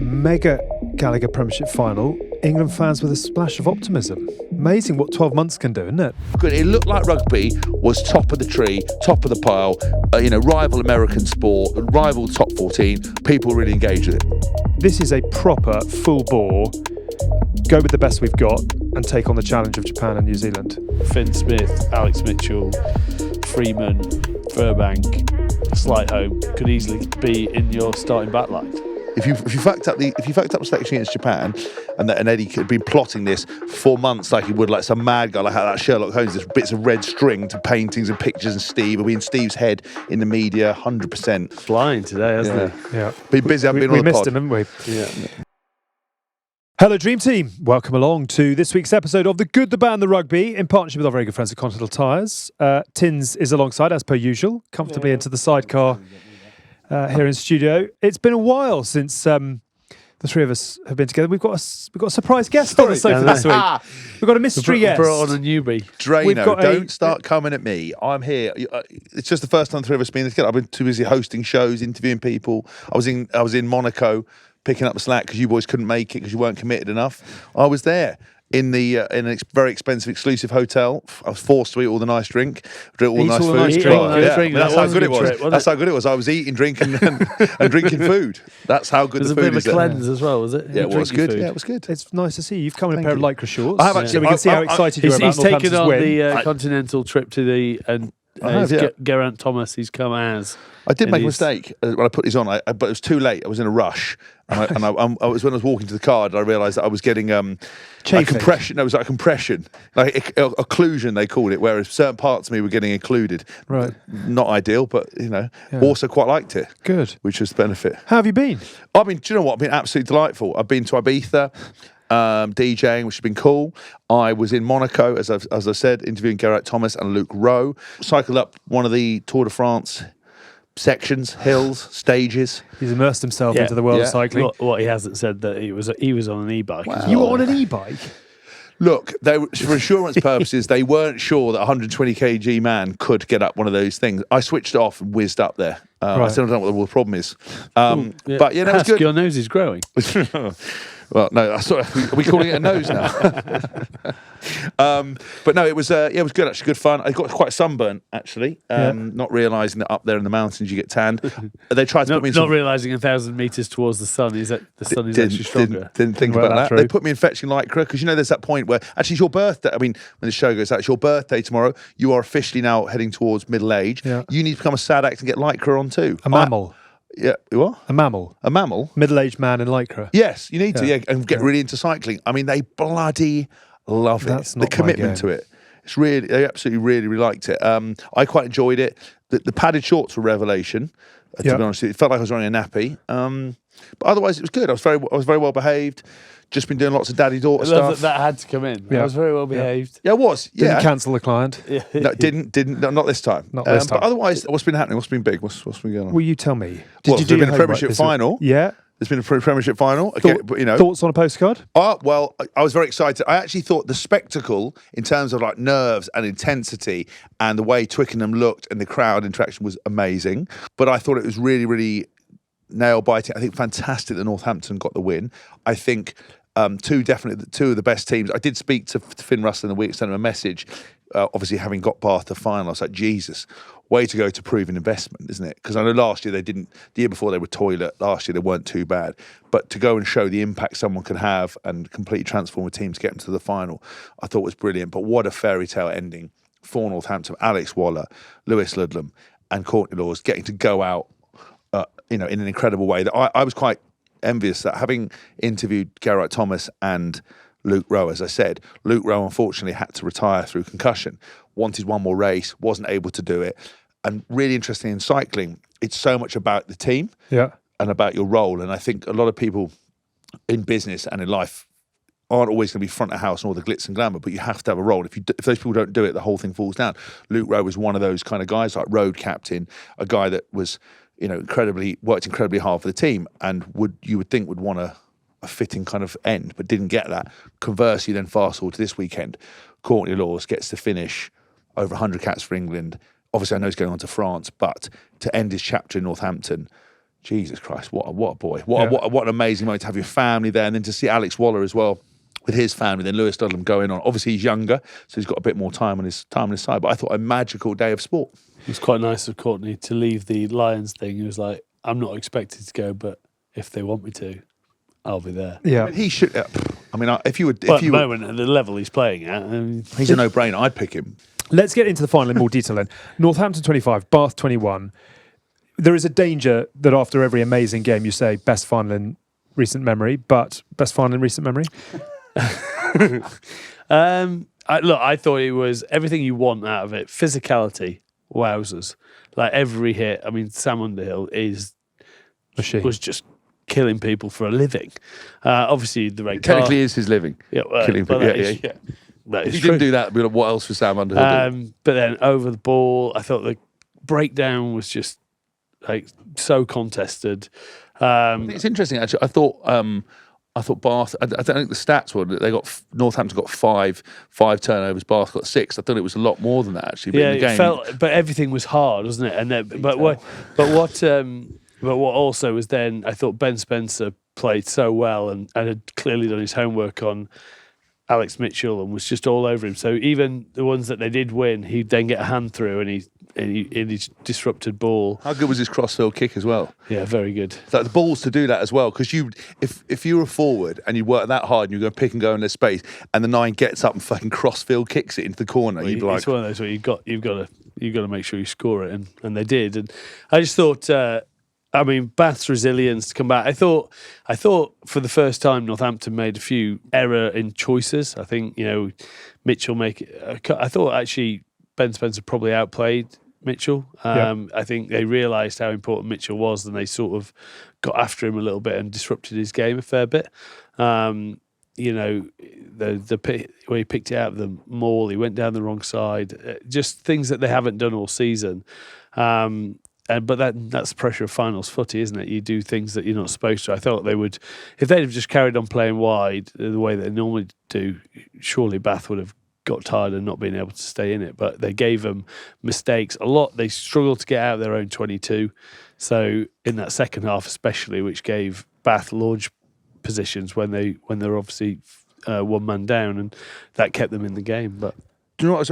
Mega Gallagher Premiership final, England fans with a splash of optimism. Amazing what 12 months can do, isn't it? Good. It looked like rugby was top of the tree, top of the pile, rival American sport, rival top 14. People really engaged with it. This is a proper full bore, go with the best we've got and take on the challenge of Japan and New Zealand. Finn Smith, Alex Mitchell, Freeman, Furbank, Slightholme could easily be in your starting backline. If you fucked up the selection against Japan, and Eddie had been plotting this for months, like he would, like some mad guy, like how that Sherlock Holmes, there's bits of red string to paintings and pictures, and Steve will be in Steve's head in the media, 100%. Flying today, hasn't he? Yeah. Been busy. I've been on the pod. We missed him, haven't we? Yeah. Hello, Dream Team. Welcome along to this week's episode of The Good, the Bad and the Rugby in partnership with our very good friends at Continental Tyres. Tins is alongside, as per usual, comfortably into the sidecar here in studio. It's been a while since the three of us have been together. We've got a surprise guest on the sofa this week. We've got a mystery guest. Brought on a newbie. Drano, don't start coming at me. I'm here. It's just the first time the three of us been together. I've been too busy hosting shows, interviewing people. I was in Monaco, picking up the slack because you boys couldn't make it because you weren't committed enough. I was there in a very expensive, exclusive hotel. I was forced to eat all the nice drink, drink all the nice food. That's how good it was. That's how good it was. I was eating, drinking, and drinking food. That's how good the food is. It was a bit of a cleanse as well, was it? Yeah, it was good. Yeah, it was good. It's nice to see you. You've come in a pair of lycra shorts. I have actually. So we can see how excited you are about He's taken on win. the continental trip to the Geraint Thomas. He's come as. I did make a mistake when I put these on, but it was too late. I was in a rush, and I was when I was walking to the car, and I realised that I was getting a compression. No, it was like a compression, like occlusion they called it, whereas certain parts of me were getting occluded. Right, not ideal, but also quite liked it. Good, which was the benefit. How have you been? I mean, do you know what? I've been absolutely delightful. I've been to Ibiza. DJing, which has been cool. I was in Monaco, as I said, interviewing Geraint Thomas and Luke Rowe. Cycled up one of the Tour de France sections, hills, stages. He's immersed himself into the world of cycling. What he hasn't said that he was on an e-bike. Wow. You were on an e-bike? Look, for insurance purposes, they weren't sure that a 120 kg man could get up one of those things. I switched it off and whizzed up there. I still don't know what the problem is. But yeah, that was good. Your nose is growing. Well, no, are we calling it a nose now? But no, it was good, actually, good fun. I got quite sunburnt, actually, not realising that up there in the mountains you get tanned. They tried to put me in not realising 1,000 metres towards the sun is that the sun is actually stronger. Didn't think about that. They put me in fetching lycra because there's that point where actually it's your birthday. I mean, when the show goes out, it's your birthday tomorrow. You are officially now heading towards middle age. Yeah. You need to become a sad act and get lycra on too. A mammal. Yeah, what? A mammal. A mammal? Middle-aged man in lycra. Yes, you need to, and get really into cycling. I mean, they bloody love it. That's not the commitment to it. It's really, they absolutely really, really liked it. I quite enjoyed it. The padded shorts were revelation, to be honest. It felt like I was wearing a nappy. But otherwise, it was good. I was very well behaved. Just been doing lots of daddy-daughter stuff. That had to come in. I was very well behaved. Yeah, I was. Didn't cancel the client. No, didn't. No, not this time. Not this time. But otherwise, what's been happening? What's been big? What's been going on? Will you tell me? Did you do a Premiership final? Yeah. There's been a Premiership final. Thoughts on a postcard? Well, I was very excited. I actually thought the spectacle, in terms of like nerves and intensity, and the way Twickenham looked and the crowd interaction was amazing. But I thought it was really, really nail-biting. I think fantastic that Northampton got the win. I think two of the best teams. I did speak to Finn Russell in the week, sent him a message. Obviously, having got past the final, I was like, Jesus, way to go to prove an investment, isn't it? Because I know last year the year before they were toilet. Last year they weren't too bad. But to go and show the impact someone can have and completely transform a team to get them to the final, I thought was brilliant. But what a fairy tale ending for Northampton. Alex Waller, Lewis Ludlam, and Courtney Laws getting to go out, in an incredible way. That I was quite envious that, having interviewed Geraint Thomas and Luke Rowe, as I said, Luke Rowe unfortunately had to retire through concussion, wanted one more race, wasn't able to do it. And really interesting in cycling, it's so much about the team and about your role. And I think a lot of people in business and in life aren't always going to be front of house and all the glitz and glamour, but you have to have a role. If those people don't do it, the whole thing falls down. Luke Rowe was one of those kind of guys, like road captain, a guy that was worked incredibly hard for the team, and you would think would want a fitting kind of end, but didn't get that. Conversely, then fast forward to this weekend, Courtney Laws gets to finish over 100 caps for England. Obviously, I know he's going on to France, but to end his chapter in Northampton, Jesus Christ, what a boy. What an amazing moment to have your family there, and then to see Alex Waller as well with his family, then Lewis Dudley going on. Obviously, he's younger, so he's got a bit more time on his side. But I thought a magical day of sport. It was quite nice of Courtney to leave the Lions thing. He was like, I'm not expected to go, but if they want me to, I'll be there. Yeah. He should. I mean, if you would, Well, at the moment, at the level he's playing at, he's a no-brainer. I'd pick him. Let's get into the final in more detail then. Northampton 25, Bath 21. There is a danger that after every amazing game you say best final in recent memory, but best final in recent memory? I thought it was everything you want out of it. Physicality, wowzers. Like every hit. I mean, Sam Underhill was just killing people for a living. Obviously, the red card Technically is his living. Yeah, killing people. That If is he true. didn't do that, we'd be like, what else was Sam Underhill doing? But then over the ball, I thought the breakdown was just like so contested. I think it's interesting actually. I thought Bath. I don't think the stats were that Northampton got five turnovers. Bath got 6. I thought it was a lot more than that actually. But Yeah, in the game, it felt, but everything was hard, wasn't it? And then, but what also was then I thought Ben Spencer played so well and had clearly done his homework on Alex Mitchell and was just all over him. So even the ones that they did win, he'd then get a hand through and he disrupted ball. how good was his crossfield kick as well? Yeah, very good. Like the balls to do that as well, because if you were a forward and you work that hard and you go pick and go in their space, and the 9 gets up and fucking crossfield kicks it into the corner, you'd be like, it's one of those where you've got to make sure you score it, and they did. And I just thought, I mean, Bath's resilience to come back. I thought for the first time Northampton made a few error in choices. I think Mitchell I thought actually Ben Spencer probably outplayed Mitchell. I think they realised how important Mitchell was, and they sort of got after him a little bit and disrupted his game a fair bit. The where he picked it out of the maul, he went down the wrong side. Just things that they haven't done all season. But that's the pressure of finals footy, isn't it? You do things that you're not supposed to. I thought they would, if they'd have just carried on playing wide the way they normally do, surely Bath would have got tired and not been able to stay in it. But they gave them mistakes a lot. They struggled to get out of their own 22. So in that second half especially, which gave Bath launch positions when they're obviously one man down, and that kept them in the game. But do you know what's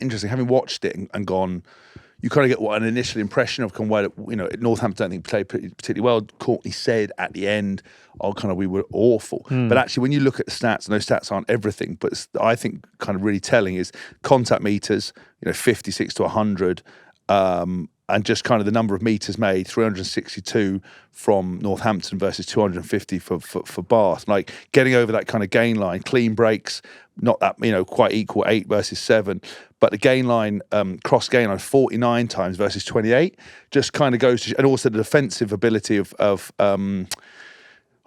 interesting? Having watched it and gone, you kind of get what an initial impression of Northampton don't think played particularly well. Courtney said at the end, we were awful. But actually, when you look at the stats, and those stats aren't everything, but I think kind of really telling is contact meters, 56 to 100, and just kind of the number of meters made, 362 from Northampton versus 250 for Bath. Like getting over that kind of gain line, clean breaks, not that, quite equal, 8 versus 7. But the gain line, cross gain line, 49 times versus 28, just kind of goes to, and also the defensive ability of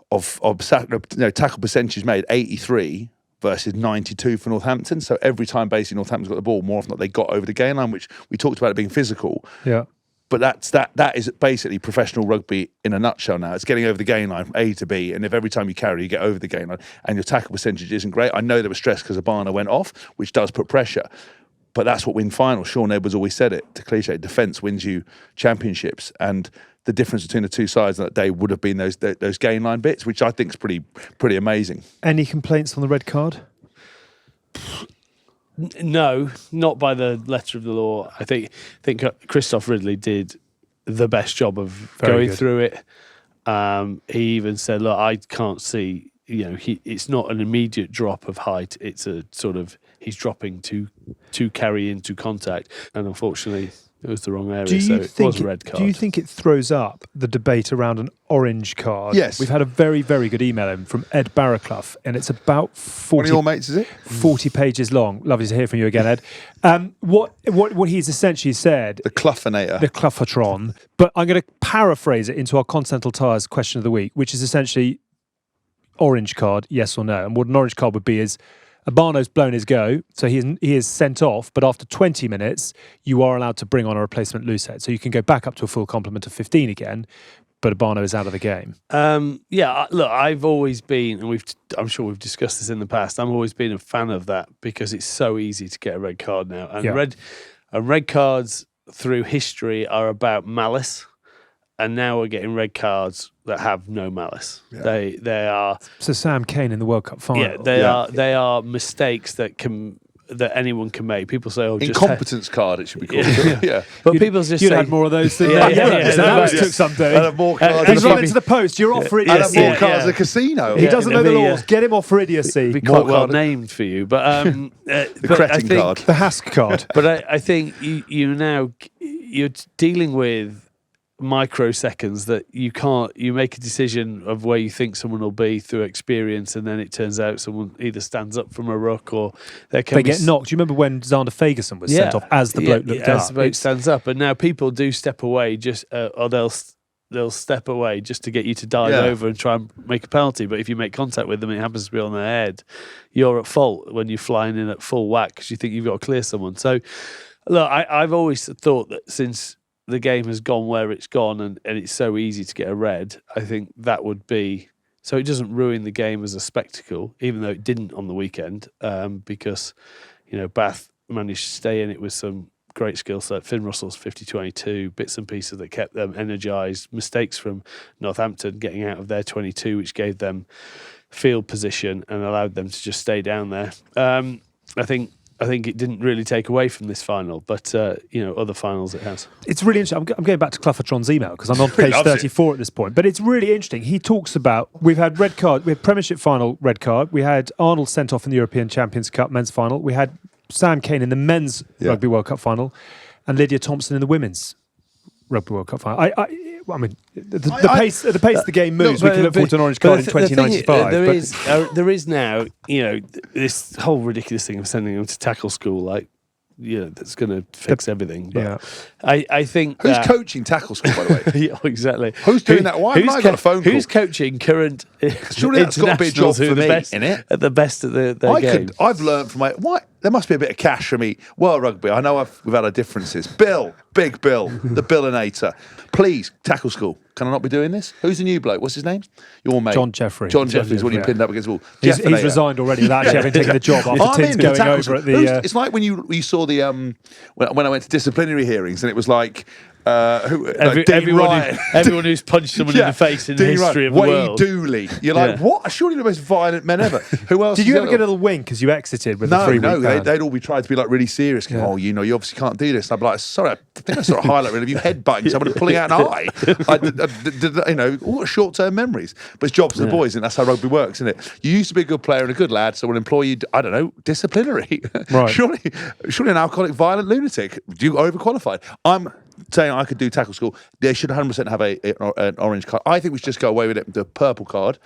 tackle percentage made, 83 versus 92 for Northampton. So every time basically Northampton's got the ball, more often than not, they got over the gain line, which we talked about it being physical. Yeah. But that is basically professional rugby in a nutshell now. It's getting over the gain line from A to B, and if every time you carry, you get over the gain line, and your tackle percentage isn't great. I know there was stress because Abana went off, which does put pressure. But that's what win finals. Sean Edwards always said it, to cliche, defence wins you championships. And the difference between the two sides on that day would have been those gain line bits, which I think is pretty amazing. Any complaints on the red card? No, not by the letter of the law. I think Christoph Ridley did the best job of going through it. He even said, look, I can't see, it's not an immediate drop of height. It's a sort of, he's dropping to carry into contact. And unfortunately, it was the wrong area, it was a red card. Do you think it throws up the debate around an orange card? Yes. We've had a very, very good email in from Ed Barraclough, and it's about 40... One of your mates, is it? 40 pages long. Lovely to hear from you again, Ed. What he's essentially said... The Cluffinator. The Cluffatron. But I'm going to paraphrase it into our Continental Tires question of the week, which is essentially orange card, yes or no. And what an orange card would be is... Abano's blown his go, so he is sent off, but after 20 minutes, you are allowed to bring on a replacement loose head. So you can go back up to a full complement of 15 again, but Abano is out of the game. Look, I've always been, and I'm sure we've discussed this in the past, I've always been a fan of that because it's so easy to get a red card now. And red cards through history are about malice. and now we're getting red cards that have no malice. Yeah. They are So Sam Cane in the World Cup final. they are mistakes that anyone can make. People say, "Oh, just incompetence card," it should be called. Yeah. But people just You'd say, had more of those than Yeah, that yeah. took some And day. have more cards. He's right into the post. You're off for And have idiocy. more cards at a casino. He doesn't know the it'd be, laws. Get him off for idiocy. be More quite well card- named for you. But The Cretin card. The Hask card. But I think you're dealing with microseconds that you make a decision of where you think someone will be through experience, and then it turns out someone either stands up from a ruck or they Get knocked. Do you remember when Xander Fagerson was sent off as the bloke looked as up? the bloke stands up, and now people do step away or they'll step away just to get you to dive over and try and make a penalty. But if you make contact with them and it happens to be on their head, you're at fault when you're flying in at full whack because you think you've got to clear someone. So look, I've always thought that since the game has gone where it's gone and it's so easy to get a red, I think that would be, so it doesn't ruin the game as a spectacle, even though it didn't on the weekend, because, Bath managed to stay in it with some great skill set. Finn Russell's 50-22, bits and pieces that kept them energised, mistakes from Northampton getting out of their 22, which gave them field position and allowed them to just stay down there. I think it didn't really take away from this final, but other finals it has. It's really interesting. I'm going back to Cluffertron's email because I'm on page 34 at this point. But it's really interesting. He talks about we've had red card, we had Premiership final red card, we had Arnold sent off in the European Champions Cup men's final, we had Sam Cane in the men's Rugby World Cup final, and Lydia Thompson in the women's Rugby World Cup final. I mean, the pace the game moves. We can look forward to an orange card in 2095. There is now, this whole ridiculous thing of sending them to tackle school, that's going to fix everything. But I think Who's coaching tackle school, by the way? Yeah, exactly. Who's doing that? Why haven't I got a phone call? Who's coaching current Surely that's got to be a job internationals who for are the me, best, innit? at the best at their game? I've learned from there must be a bit of cash for me. Well, Rugby, I know we've had our differences. Bill, big Bill, the Billinator. Please, tackle school. Can I not be doing this? Who's the new bloke? What's his name? Your mate. John Jeffrey. John Jeffrey's what you pinned up against the wall. He's resigned already without actually having taken the job after Tins going over at the... It's like when you saw the... when I went to disciplinary hearings and it was like... everyone who's punched someone in the face in the history of the world. Wade Dooley. You're like, what? Surely the most violent men ever. Who else? Did you ever get a little wink as you exited with the 3 week ban? They'd all be trying to be like really serious. You obviously can't do this. And I'd be like, sorry, I think I saw a highlight reel of you headbutting someone and pulling out an eye. All short-term memories. But it's jobs for the boys, and that's how rugby works, isn't it? You used to be a good player and a good lad, so we'll employ you, I don't know, disciplinary. Right. Surely an alcoholic, violent lunatic. You overqualified. I'm saying I could do tackle school. They should 100% have an orange card. I think we should just go away with it with the purple card.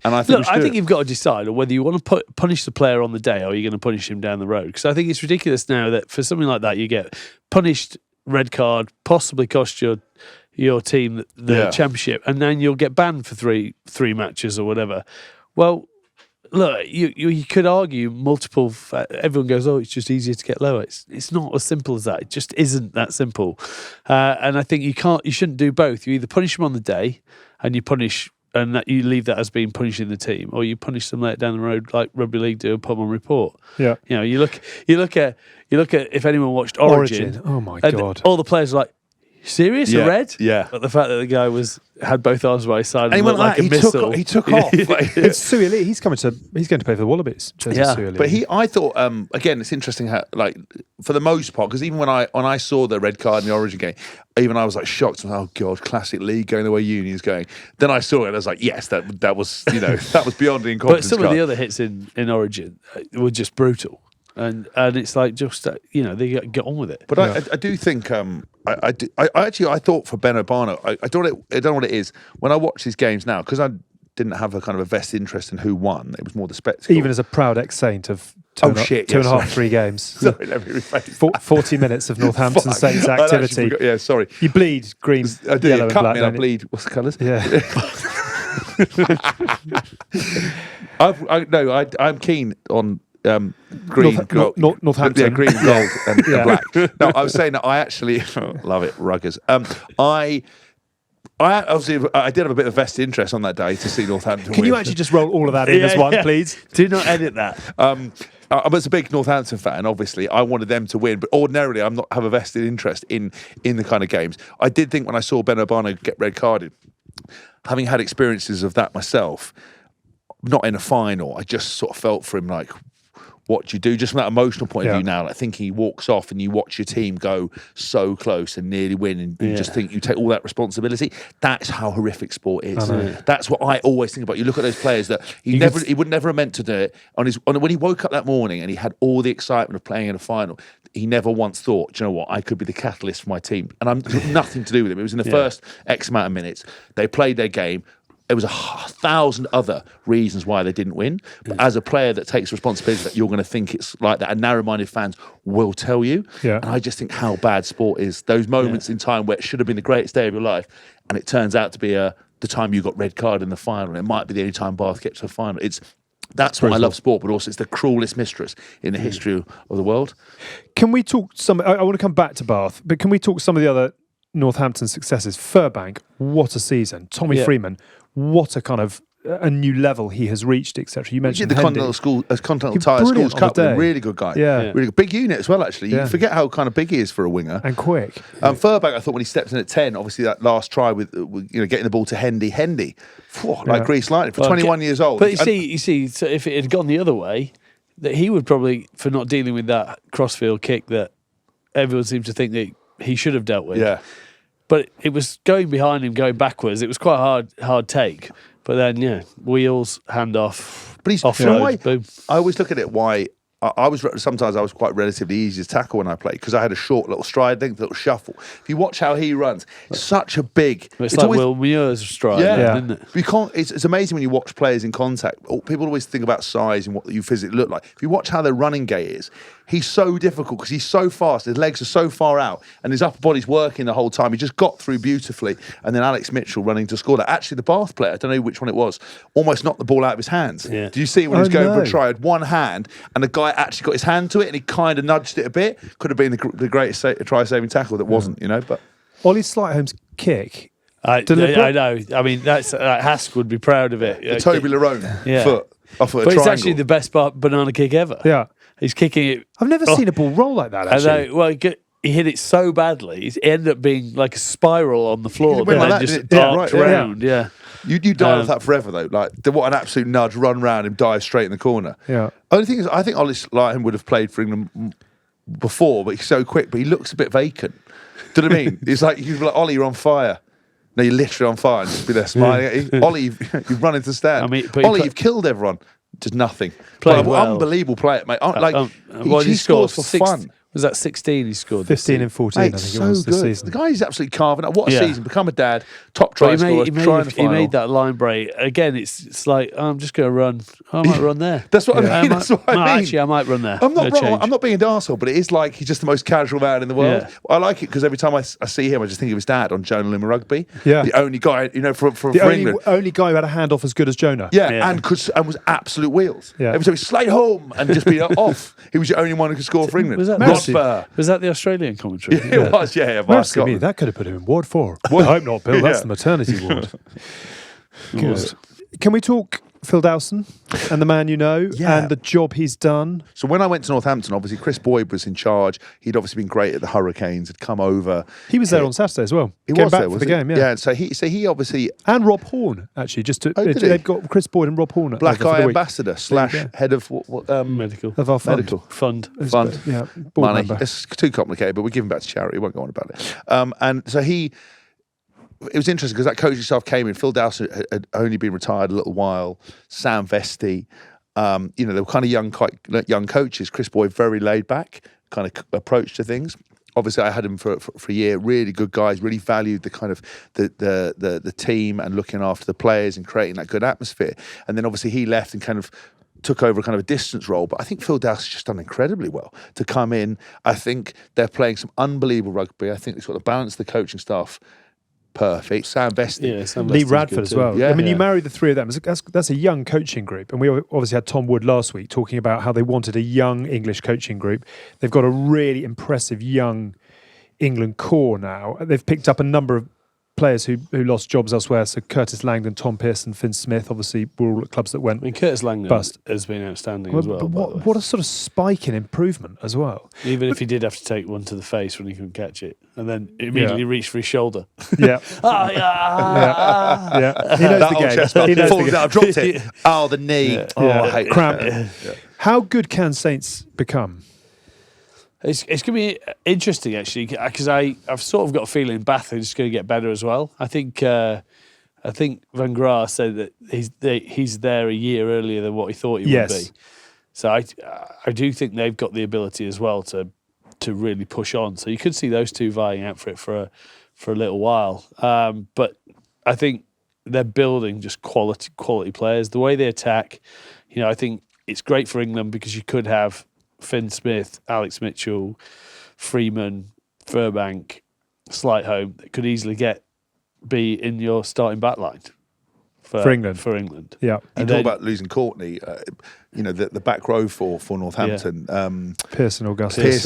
And I think you've got to decide whether you want to punish the player on the day or you're going to punish him down the road. Because I think it's ridiculous now that for something like that you get punished, red card, possibly cost your team the championship, and then you'll get banned for three matches or whatever. Well, look, you could argue multiple. Everyone goes, "Oh, it's just easier to get lower." It's not as simple as that. It just isn't that simple. And I think you shouldn't do both. You either punish them on the day, and you punish, and that you leave that as being punishing the team, or you punish them later down the road, like Rugby League do, and put them on report. Yeah, you look at if anyone watched Origin. Oh my God! All the players are like, serious? A red? Yeah. But the fact that the guy had both arms by his side and looked like a he missile. He took off. It's Suey Lee. He's going to play for the Wallabies. But I thought again, it's interesting how, like, for the most part, because even when I saw the red card in the Origin game, even I was like shocked. I was like, oh God, classic league going the way Union's going. Then I saw it, and I was like, yes, that was that was beyond the incompetence. But some of the other hits in Origin were just brutal. And it's like just they get on with it. But I do think I thought for Ben Obano, I don't know what it is when I watch these games now, because I didn't have a kind of a vested interest in who won. It was more the spectacle. Even as a proud ex-Saint of two and a half, 3 games. Sorry, let me rephrase. 40 minutes of Northampton Saints activity. Sorry. You bleed green, I do. yellow, and black. I bleed. What's the colours? Yeah. I'm keen on. Green, Northampton. Yeah, green, gold, and black. No, I was saying that I actually love it, ruggers. I obviously I did have a bit of vested interest on that day to see Northampton. Can you actually just roll all of that in as one, please? Do not edit that. I was a big Northampton fan, obviously. I wanted them to win, but ordinarily I'm not have a vested interest in the kind of games. I did think when I saw Ben Urbano get red carded, having had experiences of that myself, not in a final, I just sort of felt for him like, what do you do? Just from that emotional point of view now, like thinking he walks off and you watch your team go so close and nearly win and you just think you take all that responsibility. That's how horrific sport is. That's what I always think about. You look at those players that he would never have meant to do it. When he woke up that morning and he had all the excitement of playing in a final, he never once thought, do you know what, I could be the catalyst for my team. And I'm nothing to do with him. It was in the first X amount of minutes. They played their game. There was 1,000 other reasons why they didn't win. But as a player that takes responsibility, that you're going to think it's like that, and narrow-minded fans will tell you. Yeah. And I just think how bad sport is. Those moments in time where it should have been the greatest day of your life, and it turns out to be the time you got red card in the final. And it might be the only time Bath gets to a final. That's why I love sport, but also it's the cruelest mistress in the history of the world. Can we talk I want to come back to Bath, but can we talk some of the other Northampton successes? Furbank, what a season. Tommy Freeman, what a kind of a new level he has reached, etc. You mentioned the Continental Tire Schools Cup, a really good guy. Yeah. Really good. Big unit as well, actually. You forget how kind of big he is for a winger. And quick. Furbank, I thought when he stepped in at 10, obviously that last try with getting the ball to Hendy, like grease lightning for 21 years old. But you see, so if it had gone the other way, that he would probably, for not dealing with that crossfield kick that everyone seems to think that he should have dealt with. Yeah. But it was going behind him, going backwards. It was quite a hard take. But then, wheels, hand off. But he's offload, boom. I always look at it why sometimes I was quite relatively easy to tackle when I played because I had a short little stride, little shuffle. If you watch how he runs, such a big. It's like always, Will Muir's stride, isn't it? You can't. It's amazing when you watch players in contact. People always think about size and what you physically look like. If you watch how their running gait is, he's so difficult because he's so fast. His legs are so far out, and his upper body's working the whole time. He just got through beautifully, and then Alex Mitchell running to score that. Actually, the Bath player, I don't know which one it was, almost knocked the ball out of his hands. Yeah. Did you see when he was going for a try? Had one hand, and the guy actually got his hand to it, and he kind of nudged it a bit. Could have been the greatest try-saving tackle that wasn't, But Ollie Slightholm's kick. I know. I mean, that's Hask would be proud of it. The Toby Larone foot off of a triangle. But it's actually the best banana kick ever. Yeah. He's kicking it. I've never seen a ball roll like that, actually. I know. Well, he hit it so badly, it ended up being like a spiral on the floor. It went then like that, just darted around. Yeah. You dive with that forever, though. Like, what an absolute nudge, run round him, dive straight in the corner. Yeah. Only thing is, I think Ollie Slightholm would have played for England before, but he's so quick, but he looks a bit vacant. Do you know what I mean? It's like, you'd be like, Ollie, you're on fire. No, you're literally on fire and just be there smiling at you. Ollie, you've run into stand. I mean, Ollie, you've killed everyone. Just nothing. Unbelievable player, mate. He scores for fun. Was that 16 he scored? 15 and 14, mate, I think it was this season. The guy is absolutely carving up. What a season. Become a dad. Top try scorer. He made that line break. Again, it's like, I'm just going to run. I might run there. That's what I mean. That's what I mean. Actually, I might run there. I'm not being an arsehole, but it is like he's just the most casual man in the world. Yeah. I like it because every time I see him, I just think of his dad on Jonah Limmer Rugby. Yeah. The only guy, for England. Only guy who had a handoff as good as Jonah. Yeah. And was absolute wheels. Yeah. Every time he slide home and just be off. He was the only one who could score for England. Was that the Australian commentary? It was, yeah. Me, that could have put him in Ward 4. I hope not, Bill. That's the maternity ward. Good. Can we talk Phil Dowson and the man and the job he's done? So when I went to Northampton, obviously Chris Boyd was in charge. He'd obviously been great at the Hurricanes. Had come over. He was there on Saturday as well. He came was back there for the game. Yeah. Yeah. So he obviously and Rob Horn actually. They've got Chris Boyd and Rob Horn. Black Eye ambassador / head of medical of our fund. Medical fund. Yeah. Money. Member. It's too complicated, but we're giving back to charity. We won't go on about it. And so it was interesting because that coaching staff came in. Phil Dowson had only been retired a little while. Sam Vesti, they were kind of quite young coaches. Chris Boyd, very laid back kind of approach to things. Obviously, I had him for a year. Really good guys. Really valued the kind of the team and looking after the players and creating that good atmosphere. And then obviously he left and kind of took over kind of a distance role. But I think Phil Dowson's just done incredibly well to come in. I think they're playing some unbelievable rugby. I think they've got the balance of the coaching staff. Perfect. Sam Vesti. Lee Radford as well. Yeah. You marry the three of them. That's a young coaching group. And we obviously had Tom Wood last week talking about how they wanted a young English coaching group. They've got a really impressive young England core now. They've picked up a number of players who lost jobs elsewhere. So Curtis Langdon, Tom Pearson, Finn Smith, obviously were all at clubs that went. I mean, Curtis Langdon bust. has been outstanding as well. But by the way. what a sort of spike in improvement as well. Even if he did have to take one to the face when he couldn't catch it, and then immediately reach for his shoulder. Yeah. Yeah. He knows That the old game. chest bump He knows the falls game. out. I've dropped it. Oh, the knee. Yeah. Oh, Yeah. I hate Cramp. it. Yeah. How good can Saints become? It's going to be interesting, actually, because I've sort of got a feeling Bath is going to get better as well. I think Van Graaf said that he's there a year earlier than what he thought he would be. So I do think they've got the ability as well to really push on. So you could see those two vying out for it for a little while. But I think they're building just quality players. The way they attack, I think it's great for England because you could have Finn Smith, Alex Mitchell, Freeman, Furbank, Slightholme that could easily be in your starting backline for England. Yeah. You talk about losing Courtney, the back row for Northampton. Pearson, Augustus.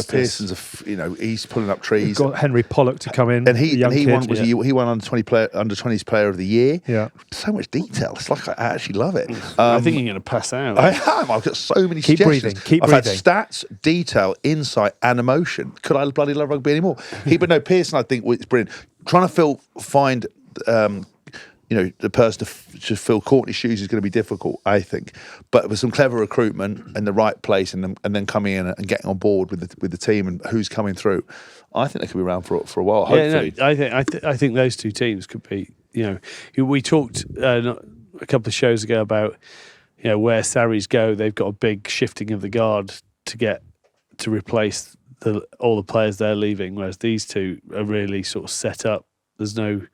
Pearson's he's pulling up trees. We've got Henry Pollock to come in. And he won under 20s player of the year. Yeah. So much detail. It's like I actually love it. I think you're going to pass out. I am. I've got so many Keep suggestions. breathing. I've had stats, detail, insight, and emotion. Could I bloody love rugby anymore? But Pearson, I think, was brilliant. Trying to find the person to fill Courtney's shoes is going to be difficult, I think. But with some clever recruitment in the right place, and then coming in and getting on board with the team and who's coming through, I think they could be around for a while. Hopefully, I think those two teams could be. We talked a couple of shows ago about where Sarries go. They've got a big shifting of the guard to replace all the players they're leaving, whereas these two are really sort of set up. There's no.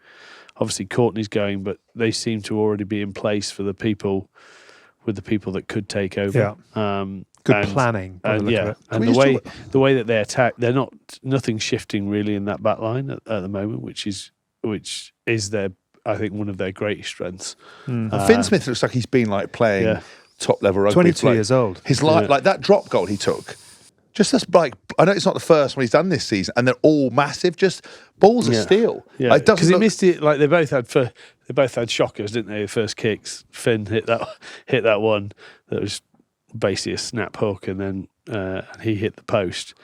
Obviously, Courtney's going, but they seem to already be in place for the people that could take over. Yeah. Good planning. And the way that they attack, nothing's shifting really in that back line at the moment, which is their, I think, one of their greatest strengths. Finn Smith looks like he's been playing top level rugby. 22 years old. His like that drop goal he took. Just this, I know it's not the first one he's done this season, and they're all massive. Just balls of steel. Yeah, because he missed it. They both had shockers, didn't they? The first kicks. Finn hit that one that was basically a snap hook, and then he hit the post.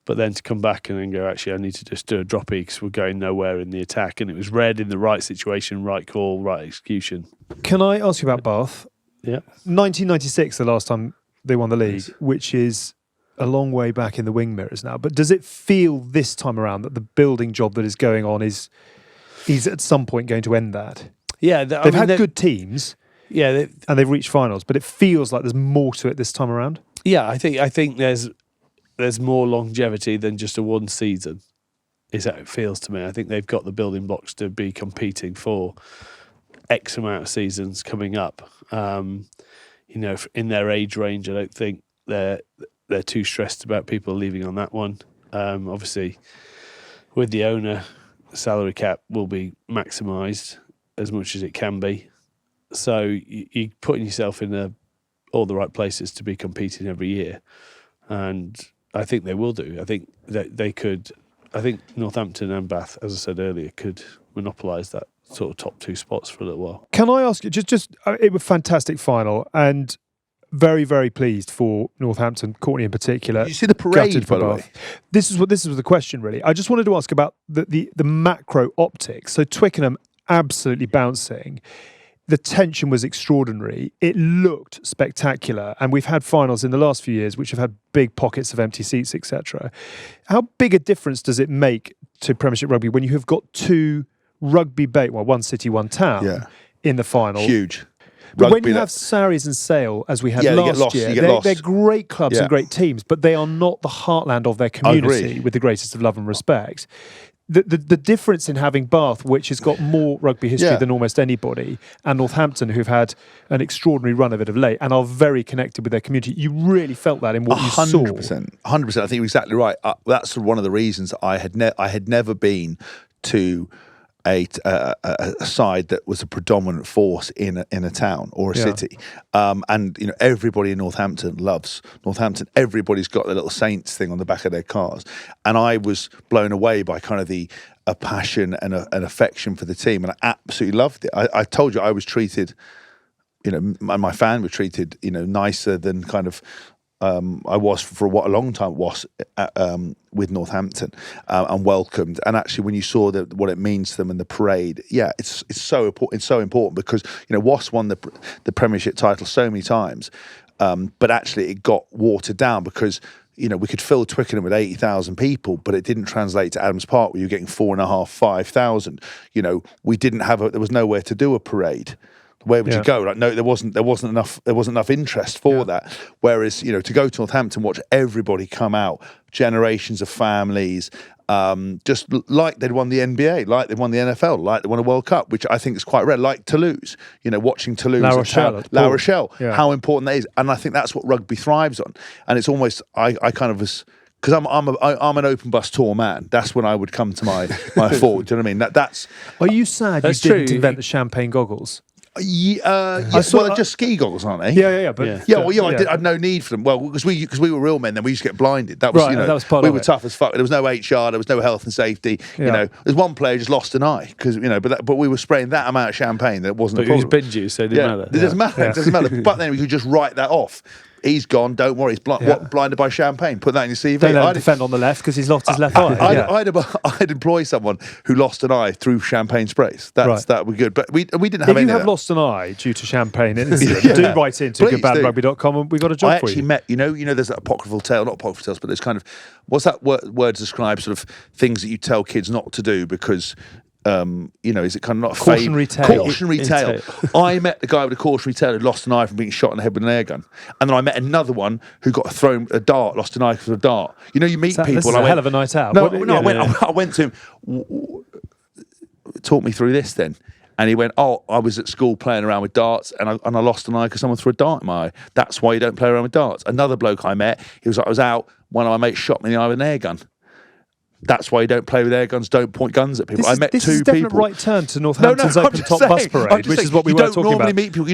But then to come back and then go, actually, I need to just do a droppy because we're going nowhere in the attack, and it was read in the right situation, right call, right execution. Can I ask you about Bath? Yeah, 1996, the last time they won the league, which is a long way back in the wing mirrors now. But does it feel this time around that the building job that is going on is at some point going to end that? Yeah, they've had good teams. Yeah, and they've reached finals, but it feels like there's more to it this time around. Yeah, I think there's more longevity than just a one season. Is how it feels to me. I think they've got the building blocks to be competing for X amount of seasons coming up. In their age range, I don't think they're too stressed about people leaving on that one. Obviously, with the owner, the salary cap will be maximised as much as it can be. So you're putting yourself in all the right places to be competing every year. And I think they will do. I think that they could. I think Northampton and Bath, as I said earlier, could monopolise that sort of top two spots for a little while. Can I ask you, just it was a fantastic final, and very, very pleased for Northampton, Courtney in particular. Did you see the parade, by the way? This was the question, really. I just wanted to ask about the macro optics. So Twickenham absolutely bouncing. The tension was extraordinary. It looked spectacular. And we've had finals in the last few years which have had big pockets of empty seats, etc. How big a difference does it make to Premiership rugby when you have got two one city, one town in the final? Huge. But when you have Sarries and Sale, as we had last year, they're great clubs and great teams, but they are not the heartland of their community with the greatest of love and respect. The difference in having Bath, which has got more rugby history than almost anybody, and Northampton, who've had an extraordinary run of it of late and are very connected with their community, you really felt that in what you saw. 100%. I think you're exactly right. That's one of the reasons I had never been to a side that was a predominant force in a town or a city, and everybody in Northampton loves Northampton. Everybody's got their little Saints thing on the back of their cars, and I was blown away by kind of a passion and an affection for the team, and I absolutely loved it. I told you I was treated, my fan were treated, nicer than kind of. I was for what a long time was with Northampton and welcomed. And actually, when you saw what it means to them in the parade, it's so important. It's so important because Wasps won the Premiership title so many times, but actually it got watered down because we could fill Twickenham with 80,000 people, but it didn't translate to Adams Park where you're getting 4,500, 5,000. We didn't have there was nowhere to do a parade. Where would you go? Like, no, there wasn't enough interest for that. Whereas, to go to Northampton, watch everybody come out, generations of families, just like they'd won the NBA, like they won the NFL, like they won a World Cup, which I think is quite rare. Like Toulouse, watching Toulouse, La Rochelle, how important that is, and I think that's what rugby thrives on. And it's almost I kind of was. Because I'm an open bus tour man. That's when I would come to my fort. Do you know what I mean? That's. Are you sad you didn't invent the champagne goggles? They're just ski goggles, aren't they? Yeah. I had no need for them. Well, because we were real men, then we used to get blinded. That was, that was part we of were it. tough as fuck. There was no HR, there was no health and safety. There's one player just lost an eye because but we were spraying that amount of champagne that it wasn't. But it was bin juice, so it didn't matter. It doesn't matter. It doesn't maid But then we could just write that off. He's gone. Don't worry. He's blinded by champagne. Put that in your CV. Don't let him defend on the left because he's lost his left eye. I'd employ someone who lost an eye through champagne sprays. That would be good. But we didn't have. If any you have lost an eye due to champagne incident, do write into goodbadrugby.com and we got a job for you. I actually met. There's that apocryphal tale, not apocryphal tales, but there's kind of what's that word to describe sort of things that you tell kids not to do because. Is it kind of not a cautionary tale? Cautionary tale. I met the guy with a cautionary tale who lost an eye from being shot in the head with an air gun, and then I met another one who got thrown a dart, lost an eye because of a dart. You meet people. This is a hell of a night out. I went to him. Talk me through this then. And he went, I was at school playing around with darts and I lost an eye because someone threw a dart in my eye. That's why you don't play around with darts. Another bloke I met, he was like, I was out, one of my mates shot me in the eye with an air gun. That's why you don't play with air guns, don't point guns at people. I met two people. This is a definite right turn to Northampton's open-top bus parade, which is what we were talking about. You don't normally meet people.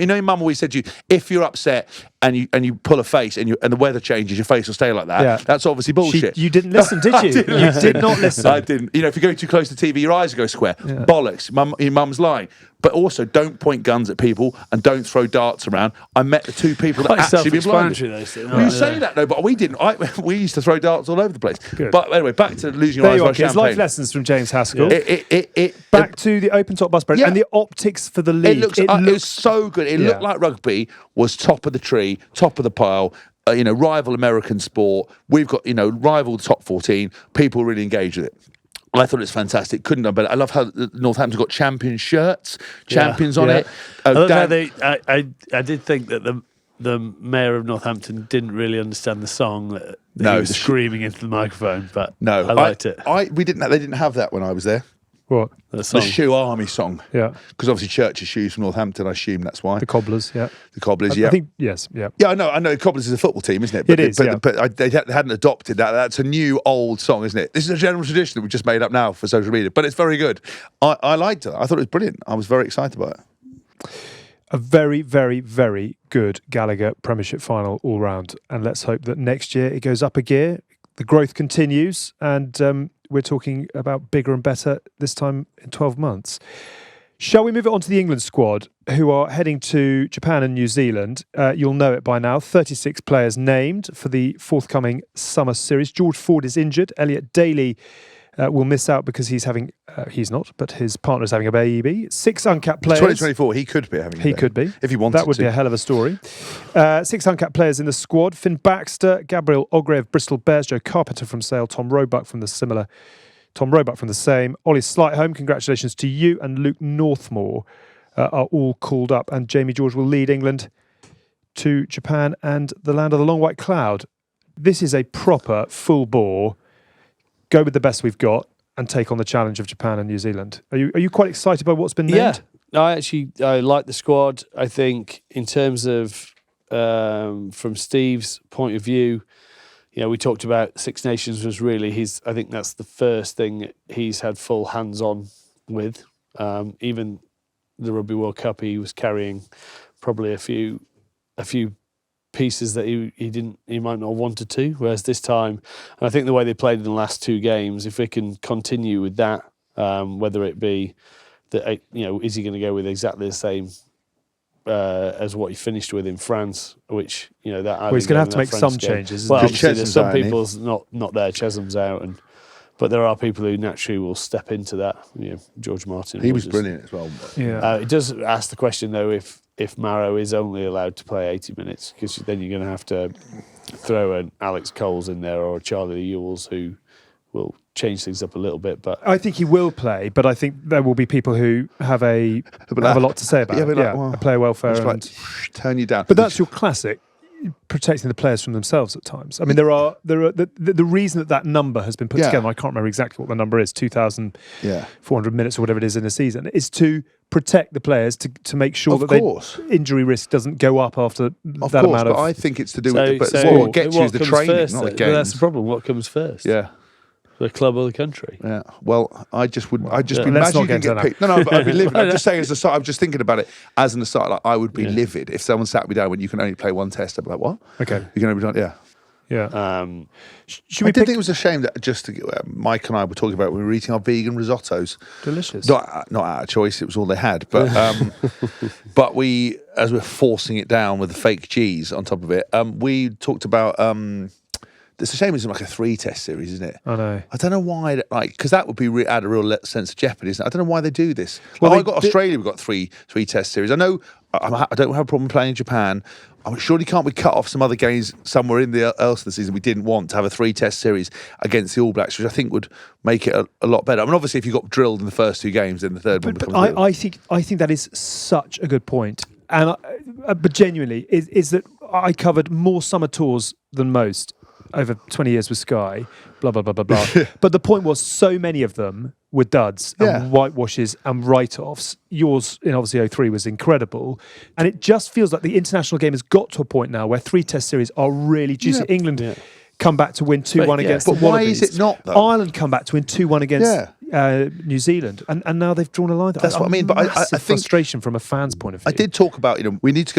Your mum always said to you, if you're upset and you pull a face and the weather changes, your face will stay like that. Yeah. That's obviously bullshit. You didn't listen, did you? You did not listen. I didn't. If you go too close to the TV, your eyes go square. Yeah. Bollocks. Your mum's lying. But also, don't point guns at people and don't throw darts around. I met the two people that actually been blinded. You say that though, but we didn't. We used to throw darts all over the place. Good. But anyway, back to losing your eyes by champagne. Life lessons from James Haskell. Back to the open-top bus parade and the optics for the league. It looks so good. It looked like rugby was top of the tree, top of the pile. Rival American sport. We've got rival top 14. People really engaged with it. I thought it was fantastic. Couldn't have done better. I love how Northampton got champion shirts, champions on it. I did think that the mayor of Northampton didn't really understand the song that he was screaming into the microphone, but I liked it. They didn't have that when I was there. What? The Shoe Army song. Yeah. Because obviously Church's shoes from Northampton, I assume that's why. The Cobblers, yeah. The Cobblers, yeah. I think, yes, yeah. Yeah, I know. Cobblers is a football team, isn't it? But, it is, But they hadn't adopted that. That's a new, old song, isn't it? This is a general tradition that we've just made up now for social media. But it's very good. I liked it. I thought it was brilliant. I was very excited about it. A very, very, very good Gallagher Premiership final all round. And let's hope that next year it goes up a gear. The growth continues and we're talking about bigger and better this time in 12 months. Shall we move it on to the England squad, who are heading to Japan and New Zealand? You'll know it by now. 36 players named for the forthcoming summer series. George Ford is injured. Elliot Daly will miss out because he's not, but his partner is having a baby. 6 uncapped players. 2024, he could be having a baby. He could be. If he wanted to. That would be a hell of a story. 6 uncapped players in the squad. Finn Baxter, Gabriel Ogre of Bristol Bears, Joe Carpenter from Sale, Tom Roebuck from the same. Ollie Slightholme, congratulations to you, and Luke Northmore are all called up. And Jamie George will lead England to Japan and the land of the long white cloud. This is a proper full bore. Go with the best we've got and take on the challenge of Japan and New Zealand. Are you quite excited by what's been named? Yeah, I like the squad. I think in terms of from Steve's point of view, we talked about Six Nations was really I think that's the first thing he's had full hands-on with. Even the Rugby World Cup, he was carrying probably a few pieces that he might not have wanted to. Whereas this time, and I think the way they played in the last 2 games, if they can continue with that, whether it be that is he going to go with exactly the same as what he finished with in France, which that well, he's going to have to make some changes. Well, Because obviously, there's some Chesham's out, people's not there. Chesham's out, but there are people who naturally will step into that. George Martin. He was brilliant as well. Yeah. It does ask the question though if Marrow is only allowed to play 80 minutes, because then you're going to have to throw an Alex Coles in there or a Charlie Ewells who will change things up a little bit. But I think he will play, but I think there will be people who have a lot to say about it. A player welfare and turn you down. But that's your classic protecting the players from themselves at times. I mean, there are the reason that number has been put together. I can't remember exactly what the number is. 2,400 minutes or whatever it is in a season is to protect the players to make sure that injury risk doesn't go up after that amount of. But I think it's to do with. What gets you is the training, first, not the games. That's the problem. What comes first? Yeah. The club or the country? Yeah. Well, I'd just be let's imagine not you can get picked. No, but I'd be livid. I'm just saying as a side. I'm just thinking about it as an aside. Like I would be livid if someone sat me down when you can only play 1 test. I'd be like, what? Okay. You're going to be done? Yeah. Yeah. I did think it was a shame that Mike and I were talking about when we were eating our vegan risottos. Delicious. Not out of choice. It was all they had. But but we, as we're forcing it down with the fake cheese on top of it, we talked about. It's a shame it's like a 3-test series, isn't it? I know. I don't know why, because that would be add a real sense of jeopardy, isn't it? I don't know why they do this. Well, I got Australia, we've got three test series. I know I don't have a problem playing in Japan. I'm surely can't we cut off some other games somewhere else in the season we didn't want to have a 3-test series against the All Blacks, which I think would make it a lot better. I mean, obviously, if you got drilled in the first 2 games, then the third one becomes I think that is such a good point. And but genuinely, is that I covered more summer tours than most over 20 years with Sky, blah, blah, blah, blah, blah. But the point was so many of them were duds and whitewashes and write-offs. Yours in obviously 03 was incredible. And it just feels like the international game has got to a point now where 3-test series are really juicy. Yeah. England come back to win 2-1 against the But why Wallabies. is it not, though? Ireland come back to win 2-1 against New Zealand. And now they've drawn a line. That's what I mean. But I think frustration from a fan's point of view. I did talk about, we need to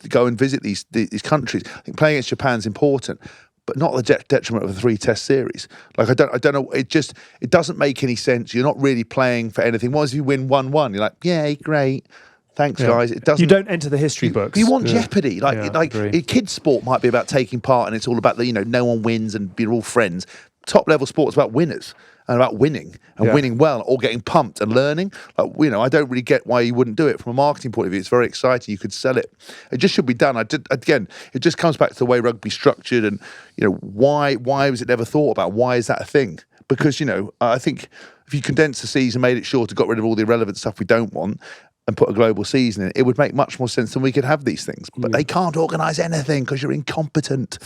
go and visit these countries. I think playing against Japan's important, but not the detriment of a 3-test series. Like I don't know. It doesn't make any sense. You're not really playing for anything. What if you win 1-1? You're like, yay, great. Thanks, guys. It doesn't. You don't enter the history books. You want jeopardy. Kids' sport might be about taking part, and it's all about no one wins and you're all friends. Top level sport's about winners and about winning and winning well, or getting pumped and learning. I don't really get why you wouldn't do it from a marketing point of view. It's very exciting. You could sell it. It just should be done. Again, it just comes back to the way rugby's structured, and why was it never thought about? Why is that a thing? Because I think if you condense the season, made it shorter, got rid of all the irrelevant stuff we don't want, and put a global season in, it would make much more sense than we could have these things. But they can't organise anything because you're incompetent.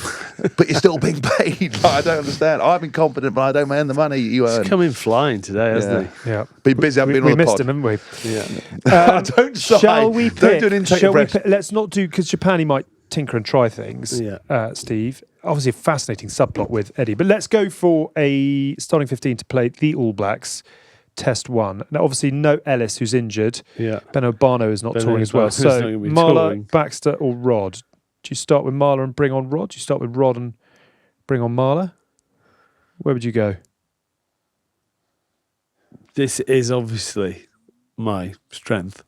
But you're still being paid. I don't understand. I'm incompetent, but I don't earn the money you earn. He's come in flying today, hasn't he? Yeah. Been busy. I've been on the missed pod. him, haven't we? Yeah. Don't sigh. Shall we pick? Don't do an intake impression. Let's not do, because Japan, he might tinker and try things, Steve. Obviously a fascinating subplot with Eddie. But let's go for a starting 15 to play the All Blacks. Test 1. Now, obviously, no Ellis, who's injured. Yeah. Ben Obano is not touring as well. So, Marler, Baxter, or Rod? Do you start with Marler and bring on Rod? Do you start with Rod and bring on Marler? Where would you go? This is obviously my strength.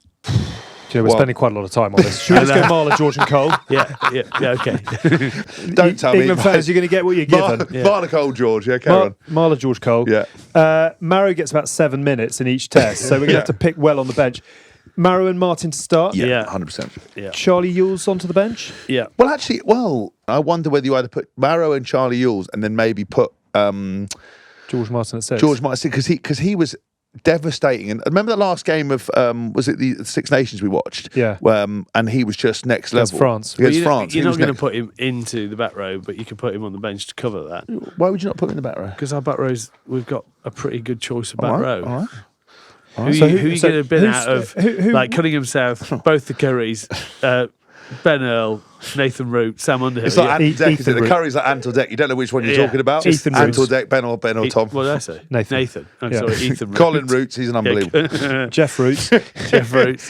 We're spending quite a lot of time on this. Should we just go Marler, George and Cole? Yeah, okay. Don't tell me. England fans, you're going to get what you're given. Marler, Cole, George. Yeah, carry on. Marler, George, Cole. Yeah. Marrow gets about 7 minutes in each test, so we're going to have to pick well on the bench. Marrow and Martin to start? Yeah, 100%. Yeah. Charlie Ewells onto the bench? Yeah. Well, I wonder whether you either put Marrow and Charlie Ewells and then maybe put... George Martin at 6. George Martin, because he was... devastating. And remember the last game of was it the Six Nations we watched? Yeah. And he was just next level. France. Against France. You're not going to put him into the back row, but you can put him on the bench to cover that. Why would you not put him in the back row? Because our back rows, we've got a pretty good choice of back row. All right. Who are you going to bin out of? Like Cunningham South, both the Currys, Ben Earl, Nathan Root, Sam Underhill. It's like yeah. Anton Deck, Ethan is it? The Root. Curry's like Anton Deck. You don't know which one you're Yeah. talking about. Ethan Anton Root. Deck, Ben or Tom. What did I say? Nathan. I'm Yeah. sorry, Ethan Root. Colin Roots, he's an unbelievable. Jeff Roots. Jeff Root.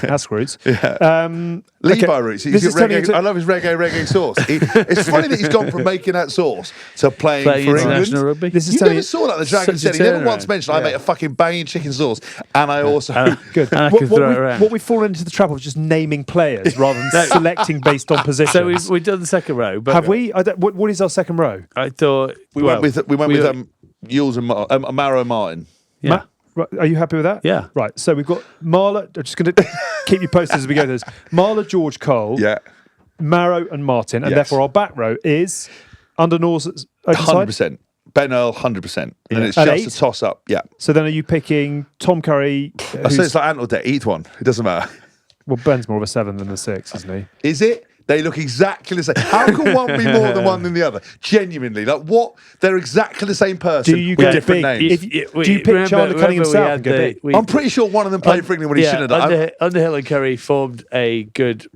Ask Roots. Levi Okay, Roots. this is turning into- I love his reggae sauce. It's funny that he's gone from making that sauce to playing for international England. rugby. This is You turning never saw that in the Dragon such a said. He never once turnaround. mentioned I make a fucking banging chicken sauce, and I also good. And I can throw it around. What we've fallen into the trap of just naming players rather than selecting based on positions. So we've done the second row. But Have we? What is our second row? I thought we went with Yules and Amaro Martin. Yeah. Right, are you happy with that? Yeah. Right. So we've got Marla. I'm just going to keep you posted as we go through this. Marla, George, Cole, Yeah, Marrow, and Martin, and Yes. therefore our back row is under Nor's open side. 100%. Ben Earl, 100%. And it's At just 8? a toss up. Yeah. So then are you picking Tom Curry? I say it's like Anton Deck. Eat one. It doesn't matter. Well, Ben's more of a 7 than a 6, isn't he? Is it? They look exactly the same. How can one be more than one than the other? Genuinely, like what? They're exactly the same person Do you with go different big? names. Do you pick Chandler Cunningham South and go big? I'm pretty sure one of them played for England when he shouldn't have done. Underhill and Curry formed a good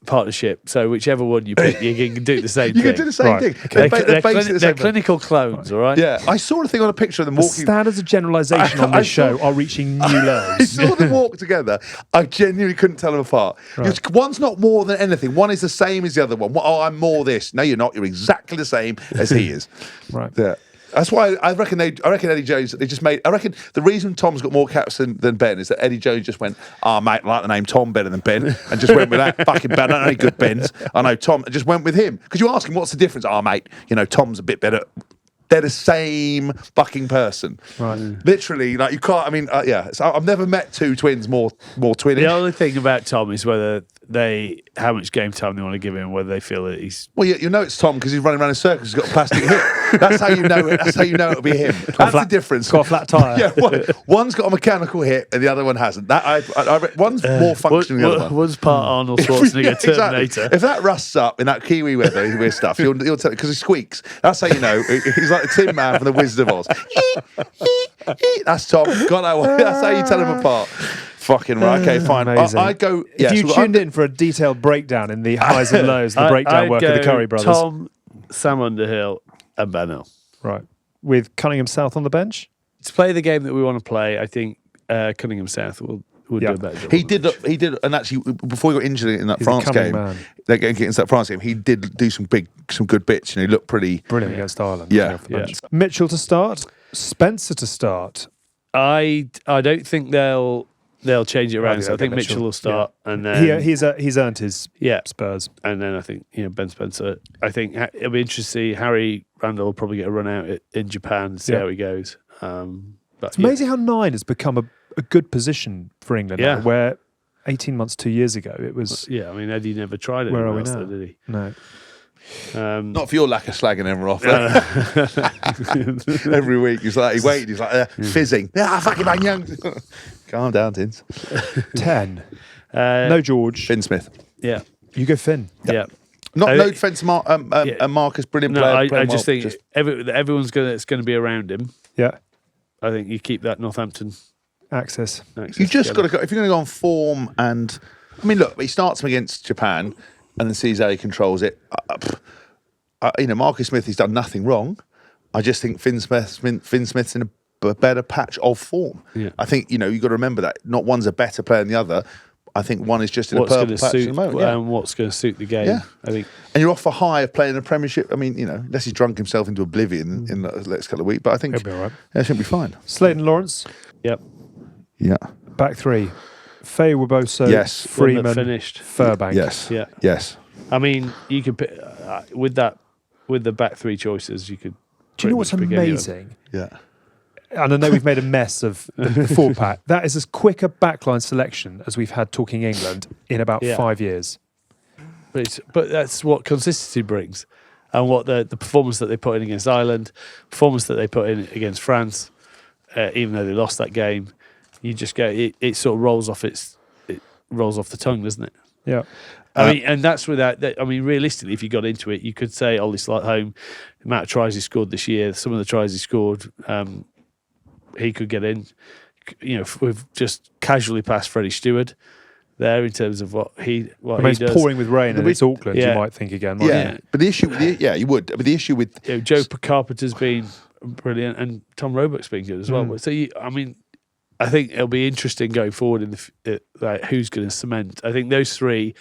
partnership. So whichever one you pick, you can do the same You thing. can do the same Right, thing. okay. They're basically the They're same thing. clinical clones, all right? Yeah, I saw a thing on a picture of them The walking. standards of generalisation on I this show saw- are reaching new I lows. saw them walk together. I genuinely couldn't tell them apart. Because one's not more than anything. One is the same as the other one. Oh, I'm more this. No, you're not. You're exactly the same as he is. Right. Yeah. That's why I reckon Eddie Jones. They just made. I reckon the reason Tom's got more caps than Ben is that Eddie Jones just went, "Oh mate, I like the name Tom better than Ben," and just went with that. Fucking Ben. I don't know any good Bens. I know Tom. And just went with him because you ask him what's the difference. Oh mate, Tom's a bit better. They're the same fucking person. Right. Literally, like you can't. I mean, yeah. So I've never met two twins more twinnish. The only thing about Tom is whether how much game time they want to give him, whether they feel that he's. Well, you know it's Tom because he's running around in circles. He's got a plastic hip. That's how you know it. That's how you know it'll be him. That's the difference. Got a flat tyre. Yeah, one's got a mechanical hip and the other one hasn't. One's more functional than the other one. One's part Arnold Schwarzenegger Yeah, exactly. Terminator. If that rusts up in that Kiwi weather stuff, you'll tell because he squeaks. That's how you know he's like the Tin Man from the Wizard of Oz. That's Tom. Got that one. That's how you tell him apart. Fucking right. Okay, fine. Amazing. I go. If you so tuned in for a detailed breakdown in the highs and lows, the breakdown I'd work of the go Curry brothers. Tom, Sam Underhill, and Ben Hill. Right. With Cunningham South on the bench? To play the game that we want to play, I think Cunningham South will do Yeah. a better job. He did, and actually, before he got injured in that He's a France cunning game, man. against that France game, he did do some good bits. He looked pretty. Brilliant against Ireland. Yeah. Off the bench. Mitchell to start. Spencer to start. I don't think they'll change it around. do So I that, think Mitchell. Mitchell will start, and then He's earned his yeah, Spurs. and then I think Ben Spencer. I think it'll be interesting to see Harry Randall will probably get a run out in Japan and see Yeah. how he goes. But It's amazing how 9 has become a good position for England now, Yeah. where 18 months, 2 years ago, it was... Yeah, I mean Eddie never tried it. Where are we else, now? though, did he? No. Not for your lack of slagging everyone off. Every week he's like, he waited. He's like fizzing. Yeah, fucking man, young. Calm down, Tins. 10. No. No George. Finn Smith. Yeah, You go Finn. yeah. Not I- no defence. Marcus, brilliant No, player. I playing just well. think everyone's it's going to be around him. Yeah. I think you keep that Northampton. Access. You just got to go if you're going to go on form. And I mean, look, he starts him against Japan, and then sees how he controls it. Marcus Smith, he's done nothing wrong. I just think Finn Smith's in a better patch of form. Yeah. I think you've got to remember that not one's a better player than the other. I think one is just in What's a going purple to patch at suit the moment. Yeah. what's going to suit the game? Yeah. I think. And you're off for high of playing a Premiership. I mean, unless he's drunk himself into oblivion in the next couple of weeks. But I think He'll be all right. it should be fine. Slade and Lawrence. Yep. Yeah. Back 3. Faye Waboso. Yes. One that Freeman. finished. Furbank. Yes. Yeah. Yes. I mean, you could pick, with the back 3 choices, you could. Do you know what's pretty much pick any of them. amazing? Yeah. And I know we've made a mess of the 4-pack. That is as quick a backline selection as we've had talking England in about Yeah. 5 years. But that's what consistency brings, and what the performance that they put in against Ireland, performance that they put in against France, even though they lost that game, you just go. It sort of rolls off the tongue, doesn't it? Yeah. I mean, and that's without. I mean, realistically, if you got into it, you could say Ollie Slightholme, the amount of tries he scored this year, some of the tries he scored, he could get in. We've just casually passed Freddie Stewart. there in terms of what he I mean, does. it's pouring with rain and it's Auckland. Yeah. You might think again. mightn't Yeah. you? But the issue, you would. But the issue with Joe Carpenter's been brilliant, and Tom Roebuck's been good as well. So I think it'll be interesting going forward in like who's going to cement. I think those three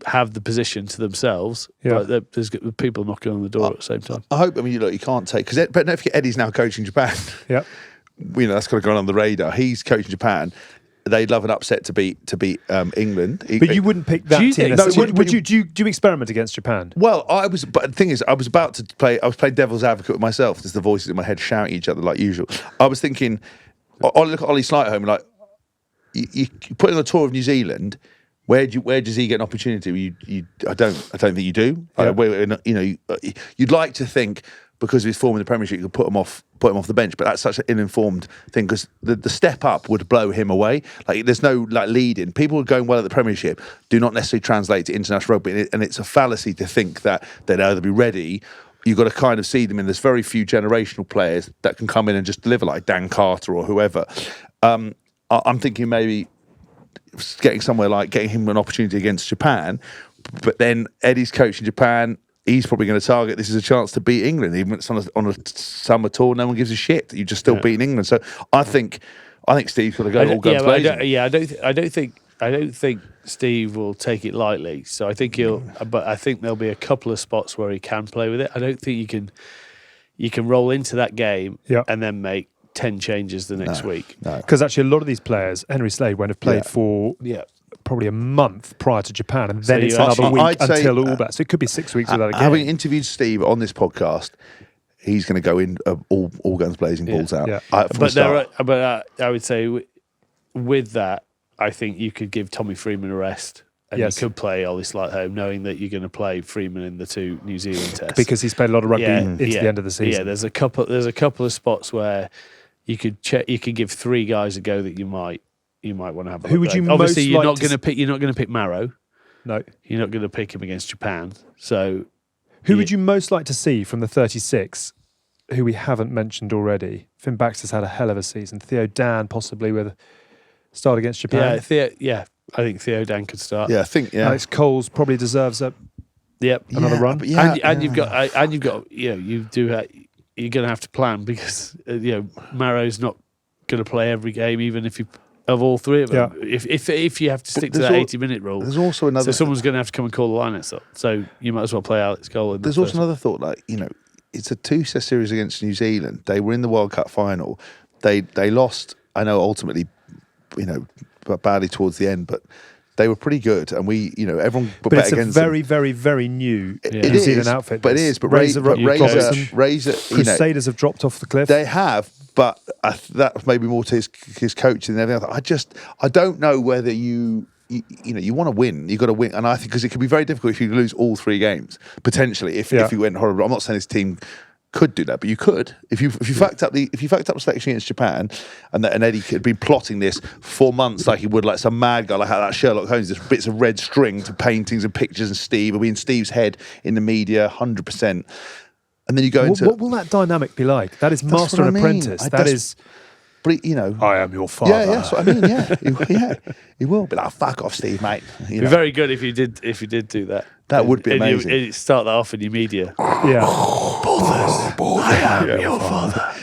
have the position to themselves, but there's people knocking on the door at the same time. I hope. I mean, look, you can't take but don't forget Eddie's now coaching Japan. Yeah. That's kind of gone on the radar. He's coaching Japan. They'd love an upset to beat England. But you wouldn't pick that Do you team. think- necessarily. Do you experiment against Japan? Well, but the thing is, I was about to play. I was playing devil's advocate with myself. There's the voices in my head shouting at each other like usual. I was thinking, I look at Ollie Slightholme like, you put in a tour of New Zealand. Where does he get an opportunity? I don't think you do. Yeah. You'd like to think because of his form in the Premiership, you could put him off the bench. But that's such an uninformed thing because the step up would blow him away. Like there's no lead in. People going well at the Premiership do not necessarily translate to international rugby, and it's a fallacy to think that they'd either be ready. You've got to kind of see them in. There's very few generational players that can come in and just deliver like Dan Carter or whoever. I'm thinking maybe getting him an opportunity against Japan, but then Eddie's coaching Japan. He's probably going to target. This is a chance to beat England, even if it's on a summer tour. No one gives a shit. You're just still beating England. So I think Steve's got to go all guns blazing. I don't think Steve will take it lightly. So I think but I think there'll be a couple of spots where he can play with it. I don't think you can roll into that game and then make 10 changes the next week. No. Because actually, a lot of these players, Henry Slade, won't have played for probably a month prior to Japan, and then it's another week until all that. So it could be 6 weeks without a game. Having interviewed Steve on this podcast, he's going to go in all guns blazing, balls out. Yeah. I would say with that, I think you could give Tommy Freeman a rest. And you could play Ollie Slightholme knowing that you're going to play Freeman in the 2 New Zealand tests. Because he's played a lot of rugby into the end of the season. Yeah, there's a couple of spots where you could give 3 guys a go that you might want to have a Who look would at. you Obviously, most you're like not to going to pick. You're not going to pick Marrow. No. You're not going to pick him against Japan. So, who would you most like to see from the 36 who we haven't mentioned already? Finn Baxter's had a hell of a season. Theo Dan possibly with a start against Japan. I think Theo Dan could start. Yeah, I think Alex Coles probably deserves another run. And you've got you're going to have to plan because Marrow's not going to play every game, even if you of all 3 of them. Yeah. If you have to stick to that 80-minute rule, there's also another. So someone's going to have to come and call the lineups up. So you might as well play Alex Cole. There's also another thought, it's a 2-set series against New Zealand. They were in the World Cup final. They lost. I know ultimately, but badly towards the end, but they were pretty good, and we, everyone but bet it's against a very, them. very, very new It New Zealand is, outfit. but it is. But Razor Crusaders have dropped off the cliff. They have, but that may be more to his coaching than anything else. I don't know whether you want to win. You've got to win, and I think because it could be very difficult if you lose all 3 games potentially. If you went horrible, I'm not saying this team could do that, but you could if you fucked up the selection against Japan, and Eddie had been plotting this for months like he would like some mad guy like how that Sherlock Holmes, just bits of red string to paintings and pictures, and Steve will be in Steve's head in the media 100%. And then you go into what will that dynamic be like? That is master and apprentice. That is. But I am your father. Yeah, that's what I mean. Yeah, he will be like, fuck off, Steve, mate. It'd be very good if you did do that. That would be amazing. You start that off in your media. Yeah. Bauthers, I am your father.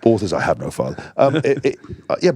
Bauthers, I have no father. But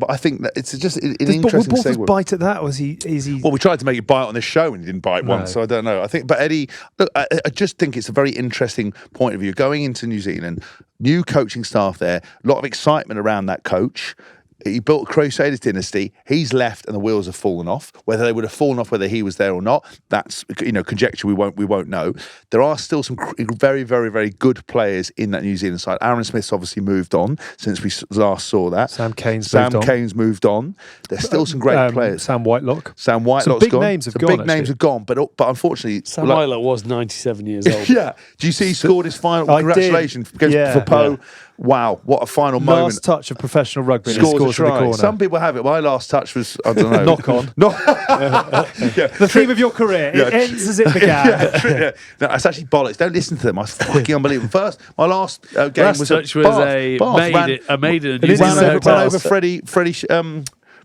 I think that it's just an interesting Will Bauthers segue. bite at that? Is he? Well, we tried to make it bite on this show and he didn't bite once, so I don't know. But Eddie, look, I just think it's a very interesting point of view. Going into New Zealand, new coaching staff there, a lot of excitement around that coach. He built a Crusaders dynasty. He's left, and the wheels have fallen off. Whether they would have fallen off, whether he was there or not, that's conjecture. We won't know. There are still some very, very, very good players in that New Zealand side. Aaron Smith's obviously moved on since we last saw that. Sam Kane's moved on. There's still some great players. Sam Whitelock's some big gone. names have some gone. Big names have gone, but unfortunately, Sam Whitelock was 97 years old. Yeah. Do you see he scored his final? Congratulations for Poe. Yeah. Wow, what a final moment. Last touch of professional rugby. Scores in the try. corner. Some people have it. My last touch was, I don't know. Knock on. The theme of your career. It ends as it began. No, it's actually bollocks. Don't listen to them. I fucking unbelievable. My last game Last was touch a was Bath. a maiden. He ran over Freddie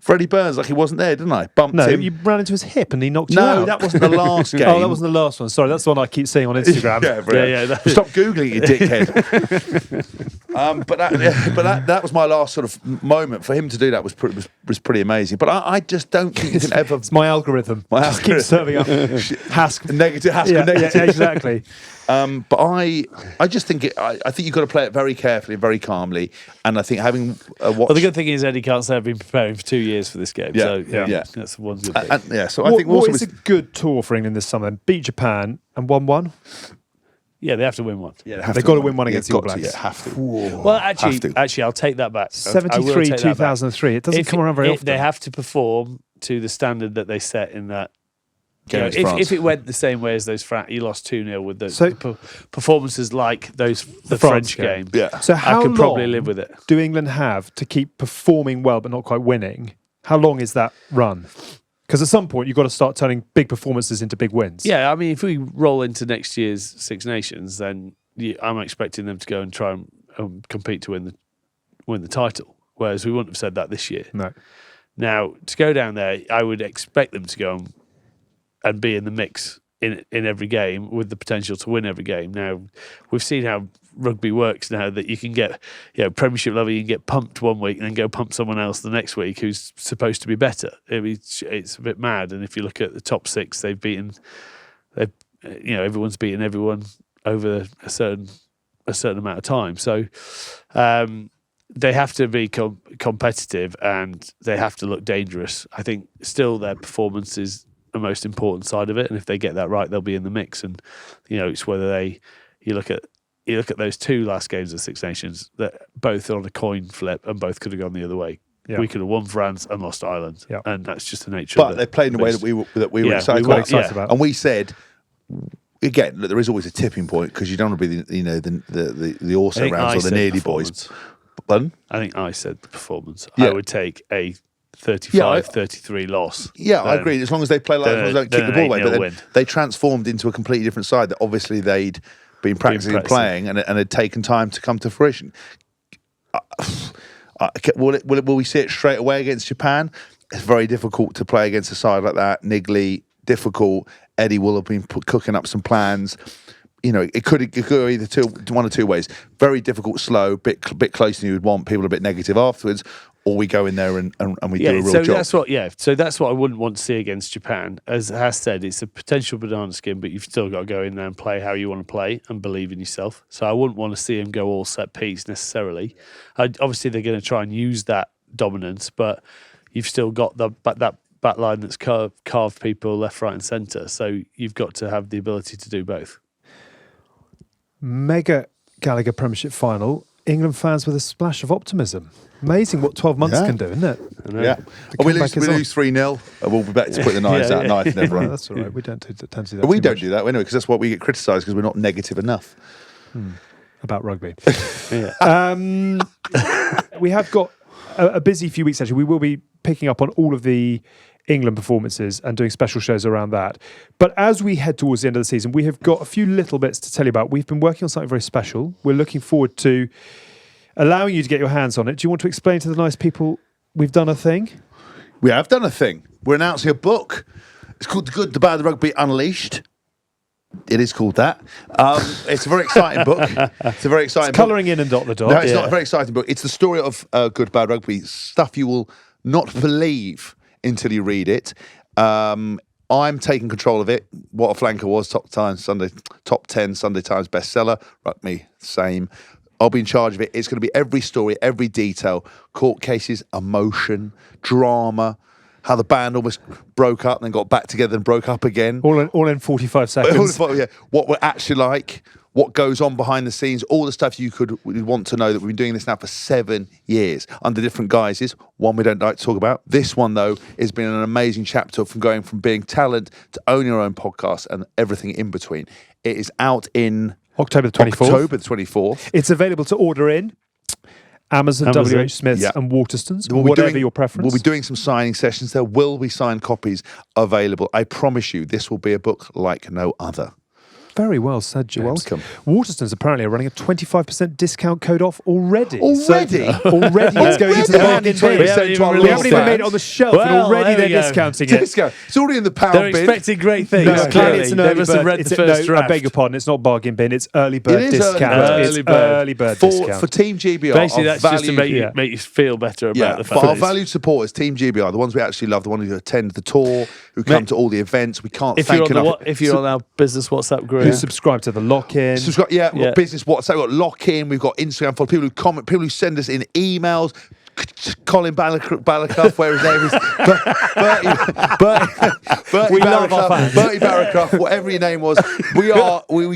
Freddie Burns, like he wasn't there, didn't I? Bumped No, him. you ran into his hip and he knocked you out. No, that wasn't the last game. Oh, that wasn't the last one. Sorry, that's the one I keep seeing on Instagram. Stop googling, you dickhead. But that was my last sort of moment. For him to do that was pretty amazing. But I just don't think you can ever. It's my algorithm. Just keep serving up Hask. Negative, Hask, negative. Yeah, exactly. But I just think I think you've got to play it very carefully and very calmly. And I think having watched. Well, the good thing is Eddie can't say I've been preparing for 2 years for this game. Yeah, So that's one good thing. So I think what also is a good tour for England this summer? Beat Japan and 1-1. Yeah, they have to win one. Yeah, they've got to win one against the All Blacks. Have to. Well, actually, I'll take that back. 73, 2003. It doesn't come around very often. They have to perform to the standard that they set in that. If it went the same way as those you lost 2-0 with those performances like the French game. Yeah. So how I could long probably live with it. do England have to keep performing well but not quite winning? How long is that run? Because at some point you've got to start turning big performances into big wins. Yeah, I mean, if we roll into next year's Six Nations, then I'm expecting them to go and try and compete to win the title. Whereas we wouldn't have said that this year. No. Now, to go down there, I would expect them to go and be in the mix in every game with the potential to win every game. Now, we've seen how rugby works now, that you can get, Premiership level, you can get pumped one week and then go pump someone else the next week who's supposed to be better. I mean, it's a bit mad. And if you look at the top six, everyone's beaten everyone over a certain amount of time. So they have to be competitive and they have to look dangerous. I think still their performance is the most important side of it, and if they get that right, they'll be in the mix. And it's whether you look at those two last games of Six Nations that both are on a coin flip and both could have gone the other way. Yeah. We could have won France and lost Ireland, and that's just the nature. But of it. they played in a way that we were excited about, and we said. Again, look, there is always a tipping point because you don't want to be the also rounds or the nearly boys. Pardon? I think I said the performance. I would take a 35-33 loss. Yeah, I agree. As long as they play like as long as they don't kick the ball away. But then they transformed into a completely different side that obviously they'd been practicing and playing and had taken time to come to fruition. Will we see it straight away against Japan? It's very difficult to play against a side like that. Niggly, difficult. Eddie will have been cooking up some plans. It could go either one or two ways. Very difficult, slow, bit closer than you would want. People a bit negative afterwards, or we go in there and we do a real job. So that's what I wouldn't want to see against Japan. As Hask said, it's a potential banana skin, but you've still got to go in there and play how you want to play and believe in yourself. So I wouldn't want to see him go all set piece necessarily. Obviously, they're going to try and use that dominance, but you've still got that back line that's carved people left, right, and centre. So you've got to have the ability to do both. Mega Gallagher Premiership final. England fans with a splash of optimism. Amazing what 12 months can do, isn't it? Yeah. We lose 3-0. We'll be back to put the knives out, knife and everyone. That's all right. We don't tend to do that. We don't do that anyway, because that's what we get criticised because we're not negative enough. About rugby. We have got a busy few weeks, actually. We will be picking up on all of the England performances and doing special shows around that. But as we head towards the end of the season, we have got a few little bits to tell you about. We've been working on something very special. We're looking forward to allowing you to get your hands on it. Do you want to explain to the nice people we've done a thing? We have done a thing. We're announcing a book. It's called The Good, The Bad, The Rugby Unleashed. It is called that. It's a very exciting book. It's a very exciting book. Colouring in and dot the dot. No, it's not a very exciting book. It's the story of Good, Bad Rugby. Stuff you will not believe until you read it. I'm taking control of it. What a Flanker was, top 10 Sunday Times bestseller. Rugby, same. I'll be in charge of it. It's going to be every story, every detail, court cases, emotion, drama, how the band almost broke up and then got back together and broke up again. All in 45 seconds. What we're actually like, what goes on behind the scenes, all the stuff you would want to know. That we've been doing this now for 7 years under different guises. One we don't like to talk about. This one, though, has been an amazing chapter from going from being talent to owning your own podcast and everything in between. It is out in October the 24th. It's available to order in Amazon. WH Smith's and Waterstones, whatever your preference. We'll be doing some signing sessions. There will be signed copies available. I promise you, this will be a book like no other. Very well said, James. You're welcome. Waterstones apparently are running a 25% discount code off already. Already? Already it's going into the bargain bin. We haven't even We haven't even made it on the shelf, and Well, already there they're we go. discounting it. Discount. It's already in the pound They're bin. expecting great things. No, clearly. it's an They early must have bird. read the first I draft. beg your pardon. It's not bargain bin. It's early bird It is early discount. bird. It's Early bird. early bird for discount. Team GBR. Basically, our that's just to valued- make you feel better about Yeah, the for fact our that valued supporters, Team GBR, the ones we actually love, the ones who attend the tour, who come to all the events, we can't if thank you're on enough. if you're on our business WhatsApp group, Who subscribe to the lock-in. So we've got, we've Yeah. got business WhatsApp, we've got lock-in, we've got Instagram for people who comment, people who send us in emails. Colin Balacroft, where his name is, Bertie We love our fans. Bertie Barracroft, whatever your name was. We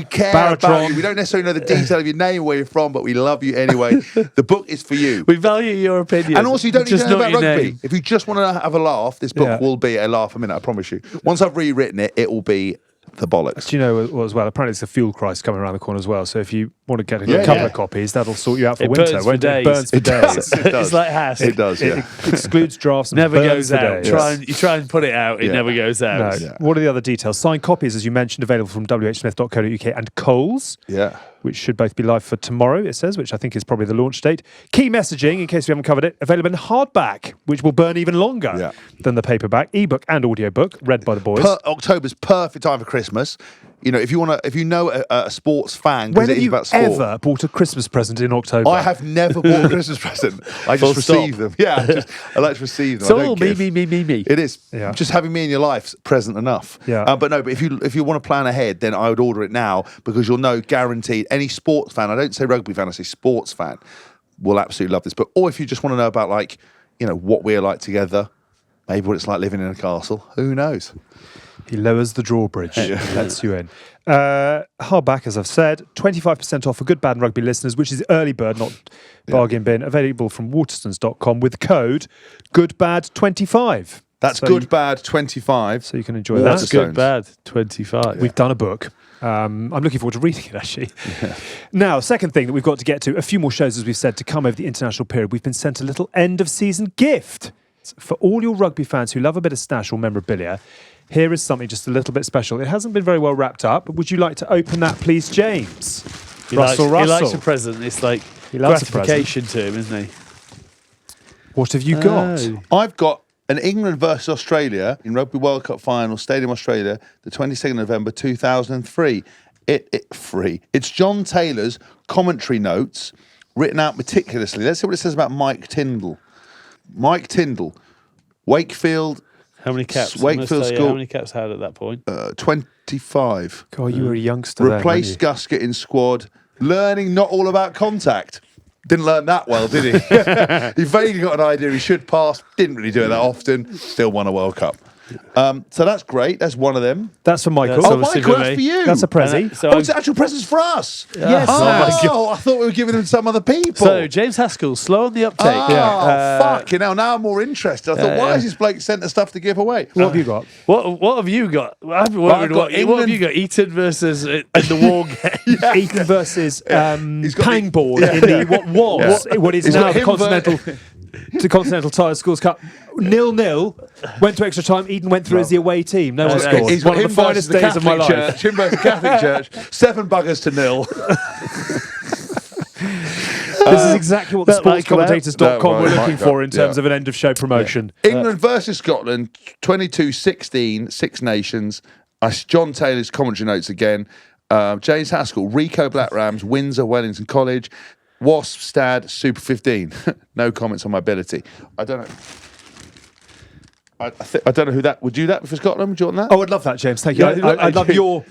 care about Baratron. you. We don't necessarily know the detail of your name, where you're from, but we love you anyway. The book is for you. we value your opinion. And also, you don't need just to know not about your rugby. name. If you just want to have a laugh, this book Yeah. will be a laugh a minute, I promise you. Once I've rewritten it, it will be the bollocks. Do you know what as well? Apparently, it's a fuel crisis coming around the corner as well. So if you want to get a Yeah, couple yeah. of copies, that'll sort you out for It winter. burns for won't it? days. It burns for It does. days. It does. It's like Hask. It does, yeah. It excludes drafts and Never burns goes for out. days. You try and put it out. It Yeah. never goes out. No. Yeah. What are the other details? Signed copies, as you mentioned, available from whsmith.co.uk and Coles, Yeah. which should both be live for tomorrow, it says, which I think is probably the launch date. Key messaging, in case we haven't covered it, available in hardback, which will burn even longer Yeah. than the paperback. Ebook and audiobook, read by the boys. October's perfect time for Christmas. You know, if you know a sports fan, When because it have is you about sport. ever bought a Christmas present in October? I have never bought a Christmas present. I Full just stop. receive them. Yeah, I like to receive them. It's I don't all give. me. It is. Yeah. Just having me in your life's present enough. Yeah. But no, but if you want to plan ahead, then I would order it now, because you'll know guaranteed any sports fan, I don't say rugby fan, I say sports fan, will absolutely love this book. Or if you just want to know about, like, you know, what we're like together, maybe what it's like living in a castle, who knows? He lowers the drawbridge, lets you in. Hardback, as I've said, 25% off for Good Bad and Rugby listeners, which is early bird, not bargain bin, available from waterstones.com with code GoodBad25. That's So good, you- bad 25. So you can enjoy That's that. good. Bad 25. We've done a book. I'm looking forward to reading it, actually. Now, second thing that we've got to get to, a few more shows, as we've said, to come over the international period. We've been sent a little end-of-season gift. For all your rugby fans who love a bit of stash or memorabilia, here is something just a little bit special. It hasn't been very well wrapped up, but would you like to open that, please, James? He likes Russell. a present. It's like He loves a gratification to him, isn't he? What have you got? Oh. I've got an England versus Australia in Rugby World Cup final, Stadium Australia, the 22nd of November 2003. It's John Taylor's commentary notes, written out meticulously. Let's see what it says about Mike Tyndall. Mike Tyndall, Wakefield, How many caps? Wakefield I must tell you, School. How many caps had at that point? 25. God, you were a youngster then, Replaced weren't Guskett in squad. Learning not all about contact. Didn't learn that well, did he? He vaguely got an idea he should pass. Didn't really do it that often. Still won a World Cup. So that's great. That's one of them. you? That's for Michael. That's Oh, obviously Michael, for that's me. for you. That's a prezi. So Oh, it's actual presents for us. Yes. Oh, Oh my I thought we were giving them to some other people. So James Haskell, slow on the uptake. Oh, fuck. Now I'm more interested. I thought, why has this bloke sent us stuff to give away? What have you got? What have you got? I've been Well, I've wondering got what have England- you got? Eton versus in the war game. Eton versus He's got the- Pangbourne in the what is He's now got the him Continental Tire Schools Cup. 0-0, went to extra time. Eton went through as the away team. No one scored. He's One got of the him finest versus the days of my Catholic life. Church. Him versus Catholic Church. 7 buggers to 0. This is exactly what the That might come out. sportscommentators.com That were might looking come, for in terms yeah. of an end of show promotion. England versus Scotland, 22-16, Six Nations. John Taylor's commentary notes again. James Haskell, Rico Black Rams, Windsor, Wellington College, Wasp, Stad, Super 15. No comments on my ability. I don't know. I don't know who that would do that for Scotland. Would you want that? Oh, I'd love that, James. Thank you. Yeah, I love your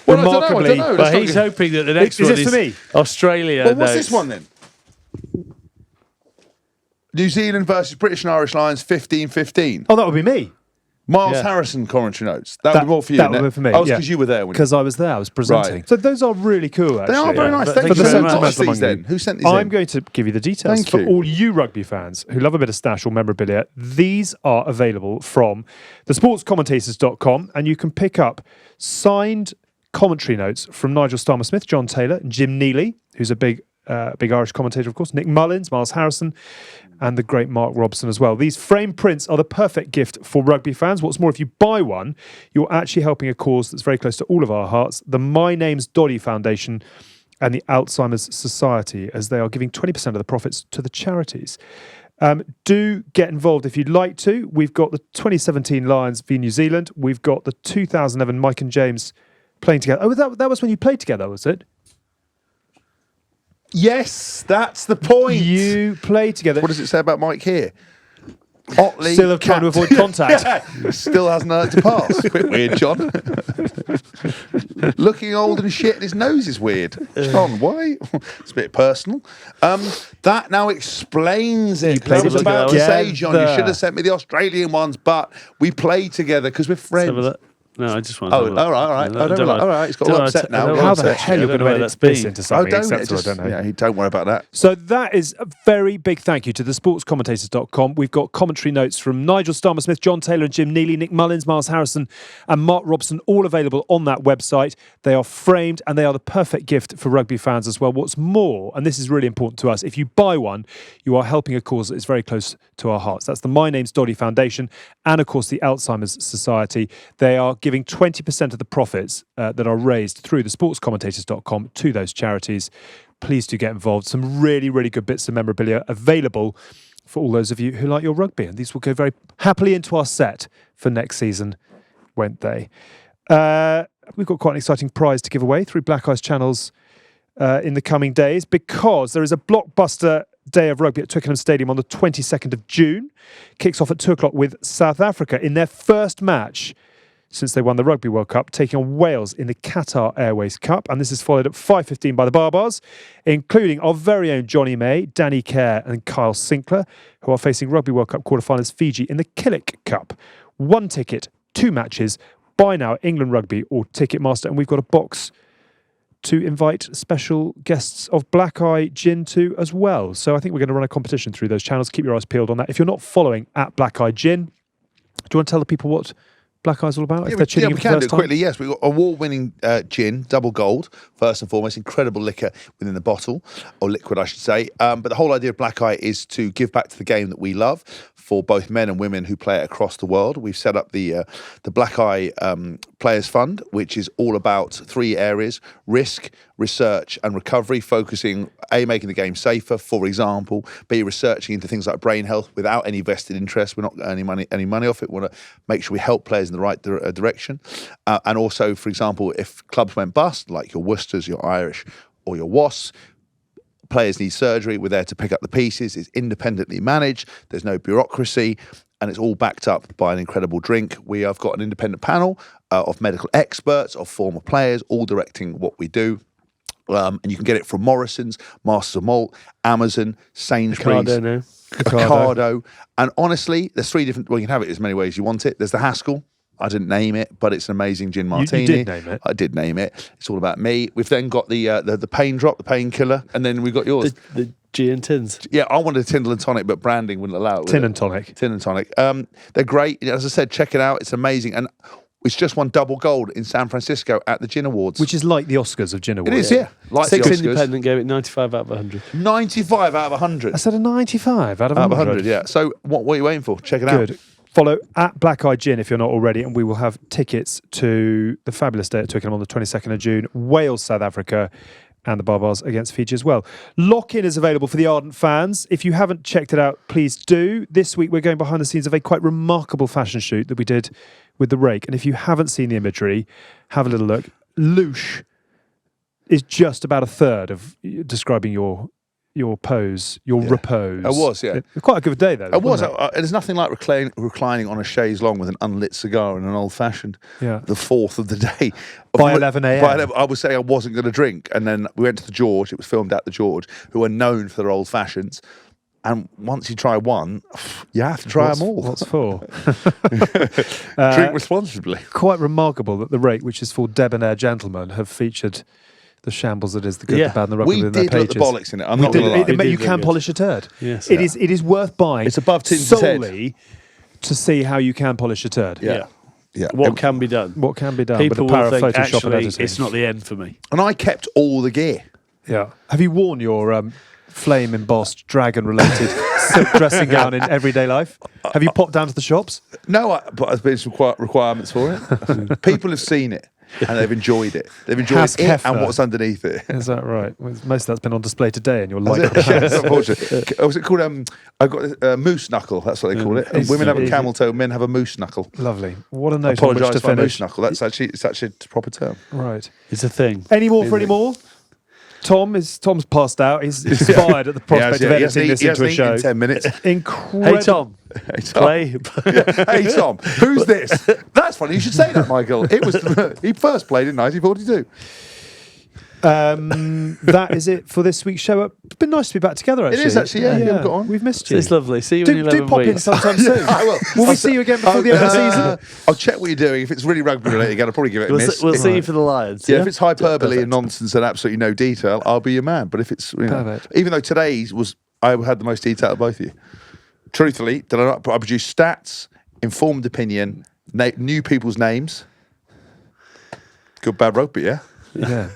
Well, I don't know, I remarkably. don't know. But Let's not he's get- hoping that the next Is one this is for me? Australia. Well, what's notes. this one then? New Zealand versus British and Irish Lions, 15-15. Oh, that would be me. Miles Yeah. Harrison commentary notes. That would be more for you. That wouldn't would it? be for me. Oh, because you were there. Because I was there. I was presenting. Right. So those are really cool, actually. They are very Yeah. nice. But Thank thank you you very very much. much. Who sent these then? Who sent these I'm in? going to give you the details. Thank For you. all you rugby fans who love a bit of stash or memorabilia, these are available from thesportscommentators.com, and you can pick up signed commentary notes from Nigel Starmer-Smith, John Taylor, and Jim Neely, who's a big big Irish commentator, of course, Nick Mullins, Miles Harrison, and the great Mark Robson as well. These framed prints are the perfect gift for rugby fans. What's more, if you buy one, you're actually helping a cause that's very close to all of our hearts, the My Name's Doddy Foundation and the Alzheimer's Society, as they are giving 20% of the profits to the charities. Do get involved if you'd like to. We've got the 2017 Lions v New Zealand. We've got the 2011 Mike and James playing together. Oh, that was when you played together, was it? Yes, that's the point. You played together. What does it say about Mike here? Otley, Still have trying to avoid contact. Yeah, still hasn't learned to pass. Bit weird, John. Looking old and shit, and his nose is weird. John, why? It's a bit personal. That now explains it. I was about to say, John, you should have sent me the Australian ones, but we played together because we're friends. No, I just want. All right. All right. He's got all upset now. How the hell you're going to edit this into something acceptable? I don't know. Yeah, don't worry about that. So that is a very big thank you to the sportscommentators.com. We've got commentary notes from Nigel Starmer-Smith, John Taylor and Jim Neely, Nick Mullins, Miles Harrison and Mark Robson, all available on that website. They are framed and they are the perfect gift for rugby fans as well. What's more, and this is really important to us, if you buy one, you are helping a cause that is very close to our hearts. That's the My Name's Doddy Foundation and, of course, the Alzheimer's Society. They are giving 20% of the profits that are raised through the sportscommentators.com to those charities. Please do get involved. Some really, really good bits of memorabilia available for all those of you who like your rugby. And these will go very happily into our set for next season, won't they? We've got quite an exciting prize to give away through Black Eyes channels in the coming days, because there is a blockbuster day of rugby at Twickenham Stadium on the 22nd of June. Kicks off at 2 o'clock with South Africa in their first match since they won the Rugby World Cup, taking on Wales in the Qatar Airways Cup. And this is followed at 5:15 by the Barbars, including our very own Johnny May, Danny Kerr and Kyle Sinclair, who are facing Rugby World Cup quarterfinals Fiji in the Killick Cup. 1 ticket, 2 matches. Buy now at England Rugby or Ticketmaster. And we've got a box to invite special guests of Black Eye Gin to as well. So I think we're going to run a competition through those channels. Keep your eyes peeled on that. If you're not following at Black Eye Gin, do you want to tell the people what Black Eye's all about? We can do quickly. Yes, we've got award-winning gin, double gold, first and foremost, incredible liquor within the bottle, or liquid, I should say. But the whole idea of Black Eye is to give back to the game that we love for both men and women who play it across the world. We've set up the Black Eye Players Fund, which is all about 3 areas: risk, research and recovery, focusing A, making the game safer, for example, B, researching into things like brain health without any vested interest. We're not earning any money off it. We want to make sure we help players in the right direction. And also, for example, if clubs went bust, like your Worcesters, your Irish or your Wasps, players need surgery, we're there to pick up the pieces. It's independently managed, there's no bureaucracy, and it's all backed up by an incredible drink. We have got an independent panel of medical experts, of former players, all directing what we do. And you can get it from Morrison's, Masters of Malt, Amazon, Sainsbury's, Ocado. And honestly, there's 3 different, well, you can have it as many ways as you want it. There's the Haskell. I didn't name it, but it's an amazing gin martini. You did name it. I did name it. It's all about me. We've then got the pain drop, the painkiller, and then we've got yours. The G and Tins. Yeah, I wanted a Tyndall and tonic, but branding wouldn't allow it. Tin and tonic. Tin and tonic. They're great. As I said, check it out. It's amazing. And it's just won double gold in San Francisco at the Gin Awards. Which is like the Oscars of Gin Awards. It is, yeah. Like 6 the Oscars. Independent gave it 95 out of 100. 95 out of 100. I said a 95 out of 100. Out of 100, yeah. So what are you waiting for? Check it out. Good. Follow at Black Eye Gin if you're not already, and we will have tickets to the fabulous day at Twickenham on the 22nd of June, Wales, South Africa, and the Barbars against Fiji as well. Lock-in is available for the ardent fans. If you haven't checked it out, please do. This week we're going behind the scenes of a quite remarkable fashion shoot that we did with the Rake. And if you haven't seen the imagery, have a little look. Loosh is just about a third of describing your pose, your repose. It was, yeah. Quite a good day, though. It was. There's nothing like reclining on a chaise longue with an unlit cigar and an old-fashioned. Yeah. The 4th of the day. By 11 a.m. By 11, I was saying I wasn't going to drink. And then we went to the George. It was filmed at the George, who are known for their old-fashions. And once you try one, you have to try them all. What's for? Drink responsibly. Quite remarkable that the Rake, which is for debonair gentlemen, have featured the shambles that is the good, the bad, and the rugby we in their did pages. Look the bollocks in it. I'm not going to lie. You can polish a turd. Yes, it is worth buying. It's above Tins' solely to see how you can polish a turd. Yeah. What can be done? What can be done People with the power will of think, Photoshop and actually, editing. it's not the end for me. And I kept all the gear. Yeah. Have you worn your flame embossed dragon related silk dressing gown in everyday life? Have you popped down to the shops? No, but there's been some requirements for it. People have seen it and they've enjoyed it. They've enjoyed Hask it Hefner. and what's underneath it. Is that right? Well, most of that's been on display today in your light. Yes, unfortunately. Was it called? I've got a moose knuckle. That's what they call it. It's Women have a easy. camel toe. Men have a moose knuckle. Lovely. What a note on which Apologise to for moose finish. knuckle. It's actually a proper term. Right. It's a thing. Any more for any more? Tom's passed out. He's inspired at the prospect of editing this into a show. In 10 minutes. Incredible. Hey Tom, Hey, Tom. play. Hey Tom, who's this? That's funny. You should say that, Michael. It was he first played in 1942. That is it for this week's show. It's been nice to be back together, actually. is actually, yeah. You've got on. We've missed you. It's lovely. See you in Do 11 pop in weeks. sometime soon. I will. Will we see you again before the end of the season? I'll check what you're doing. If it's really rugby related again, I'll probably give it a miss. We'll see you for the Lions. Yeah, if it's hyperbole and nonsense and absolutely no detail, I'll be your man. But if it's, Perfect. even though today's I had the most detail of both of you. Truthfully, I produced stats, informed opinion, new people's names. Good bad rugby, yeah? Yeah.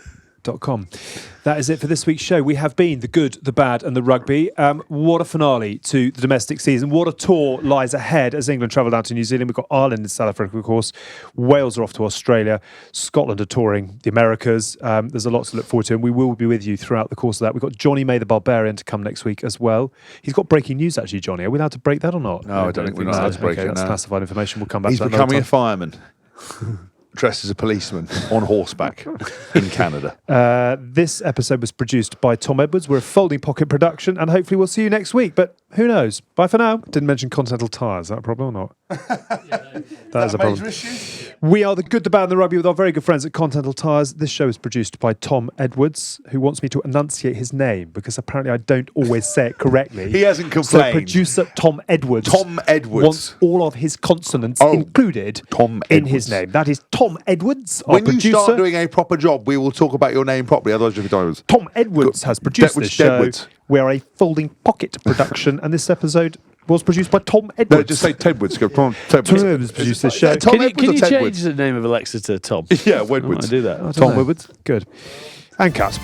.com. That is it for this week's show. We have been the good, the bad, and the rugby. What a finale to the domestic season. What a tour lies ahead as England travel down to New Zealand. We've got Ireland and South Africa, of course. Wales are off to Australia. Scotland are touring the Americas. There's a lot to look forward to, and we will be with you throughout the course of that. We've got Johnny May the Barbarian to come next week as well. He's got breaking news, actually, Johnny. Are we allowed to break that or not? No, I don't think we're not allowed to break it, That's no. classified information. We'll come back He's to that becoming a another fireman. Dressed as a policeman on horseback in Canada. This episode was produced by Tom Edwards. We're a Folding Pocket production, and hopefully we'll see you next week. But who knows? Bye for now. Didn't mention Continental Tire. Is that a problem or not? That is a problem. We are the good, the bad, and the rugby with our very good friends at Continental Tires. This show is produced by Tom Edwards, who wants me to enunciate his name because apparently I don't always say it correctly. He hasn't So complained. producer Tom Edwards wants all of his consonants included Tom in his Edwards. name. That is Tom Edwards, our When you producer. start doing a proper job, we will talk about your name properly. Otherwise, you'll be Edwards. Tom Edwards has produced this show. Edwards. We are a Folding Pocket production, and this episode was produced by Tom No, Edwards. just say Tedwards. Go, Tom Tom Edwards produced this show. Tom Can you Edwards or change Tedwards? the name of Alexa to Tom? Yeah, I Wedwards. do that. Tom Edwards. Good. And cut.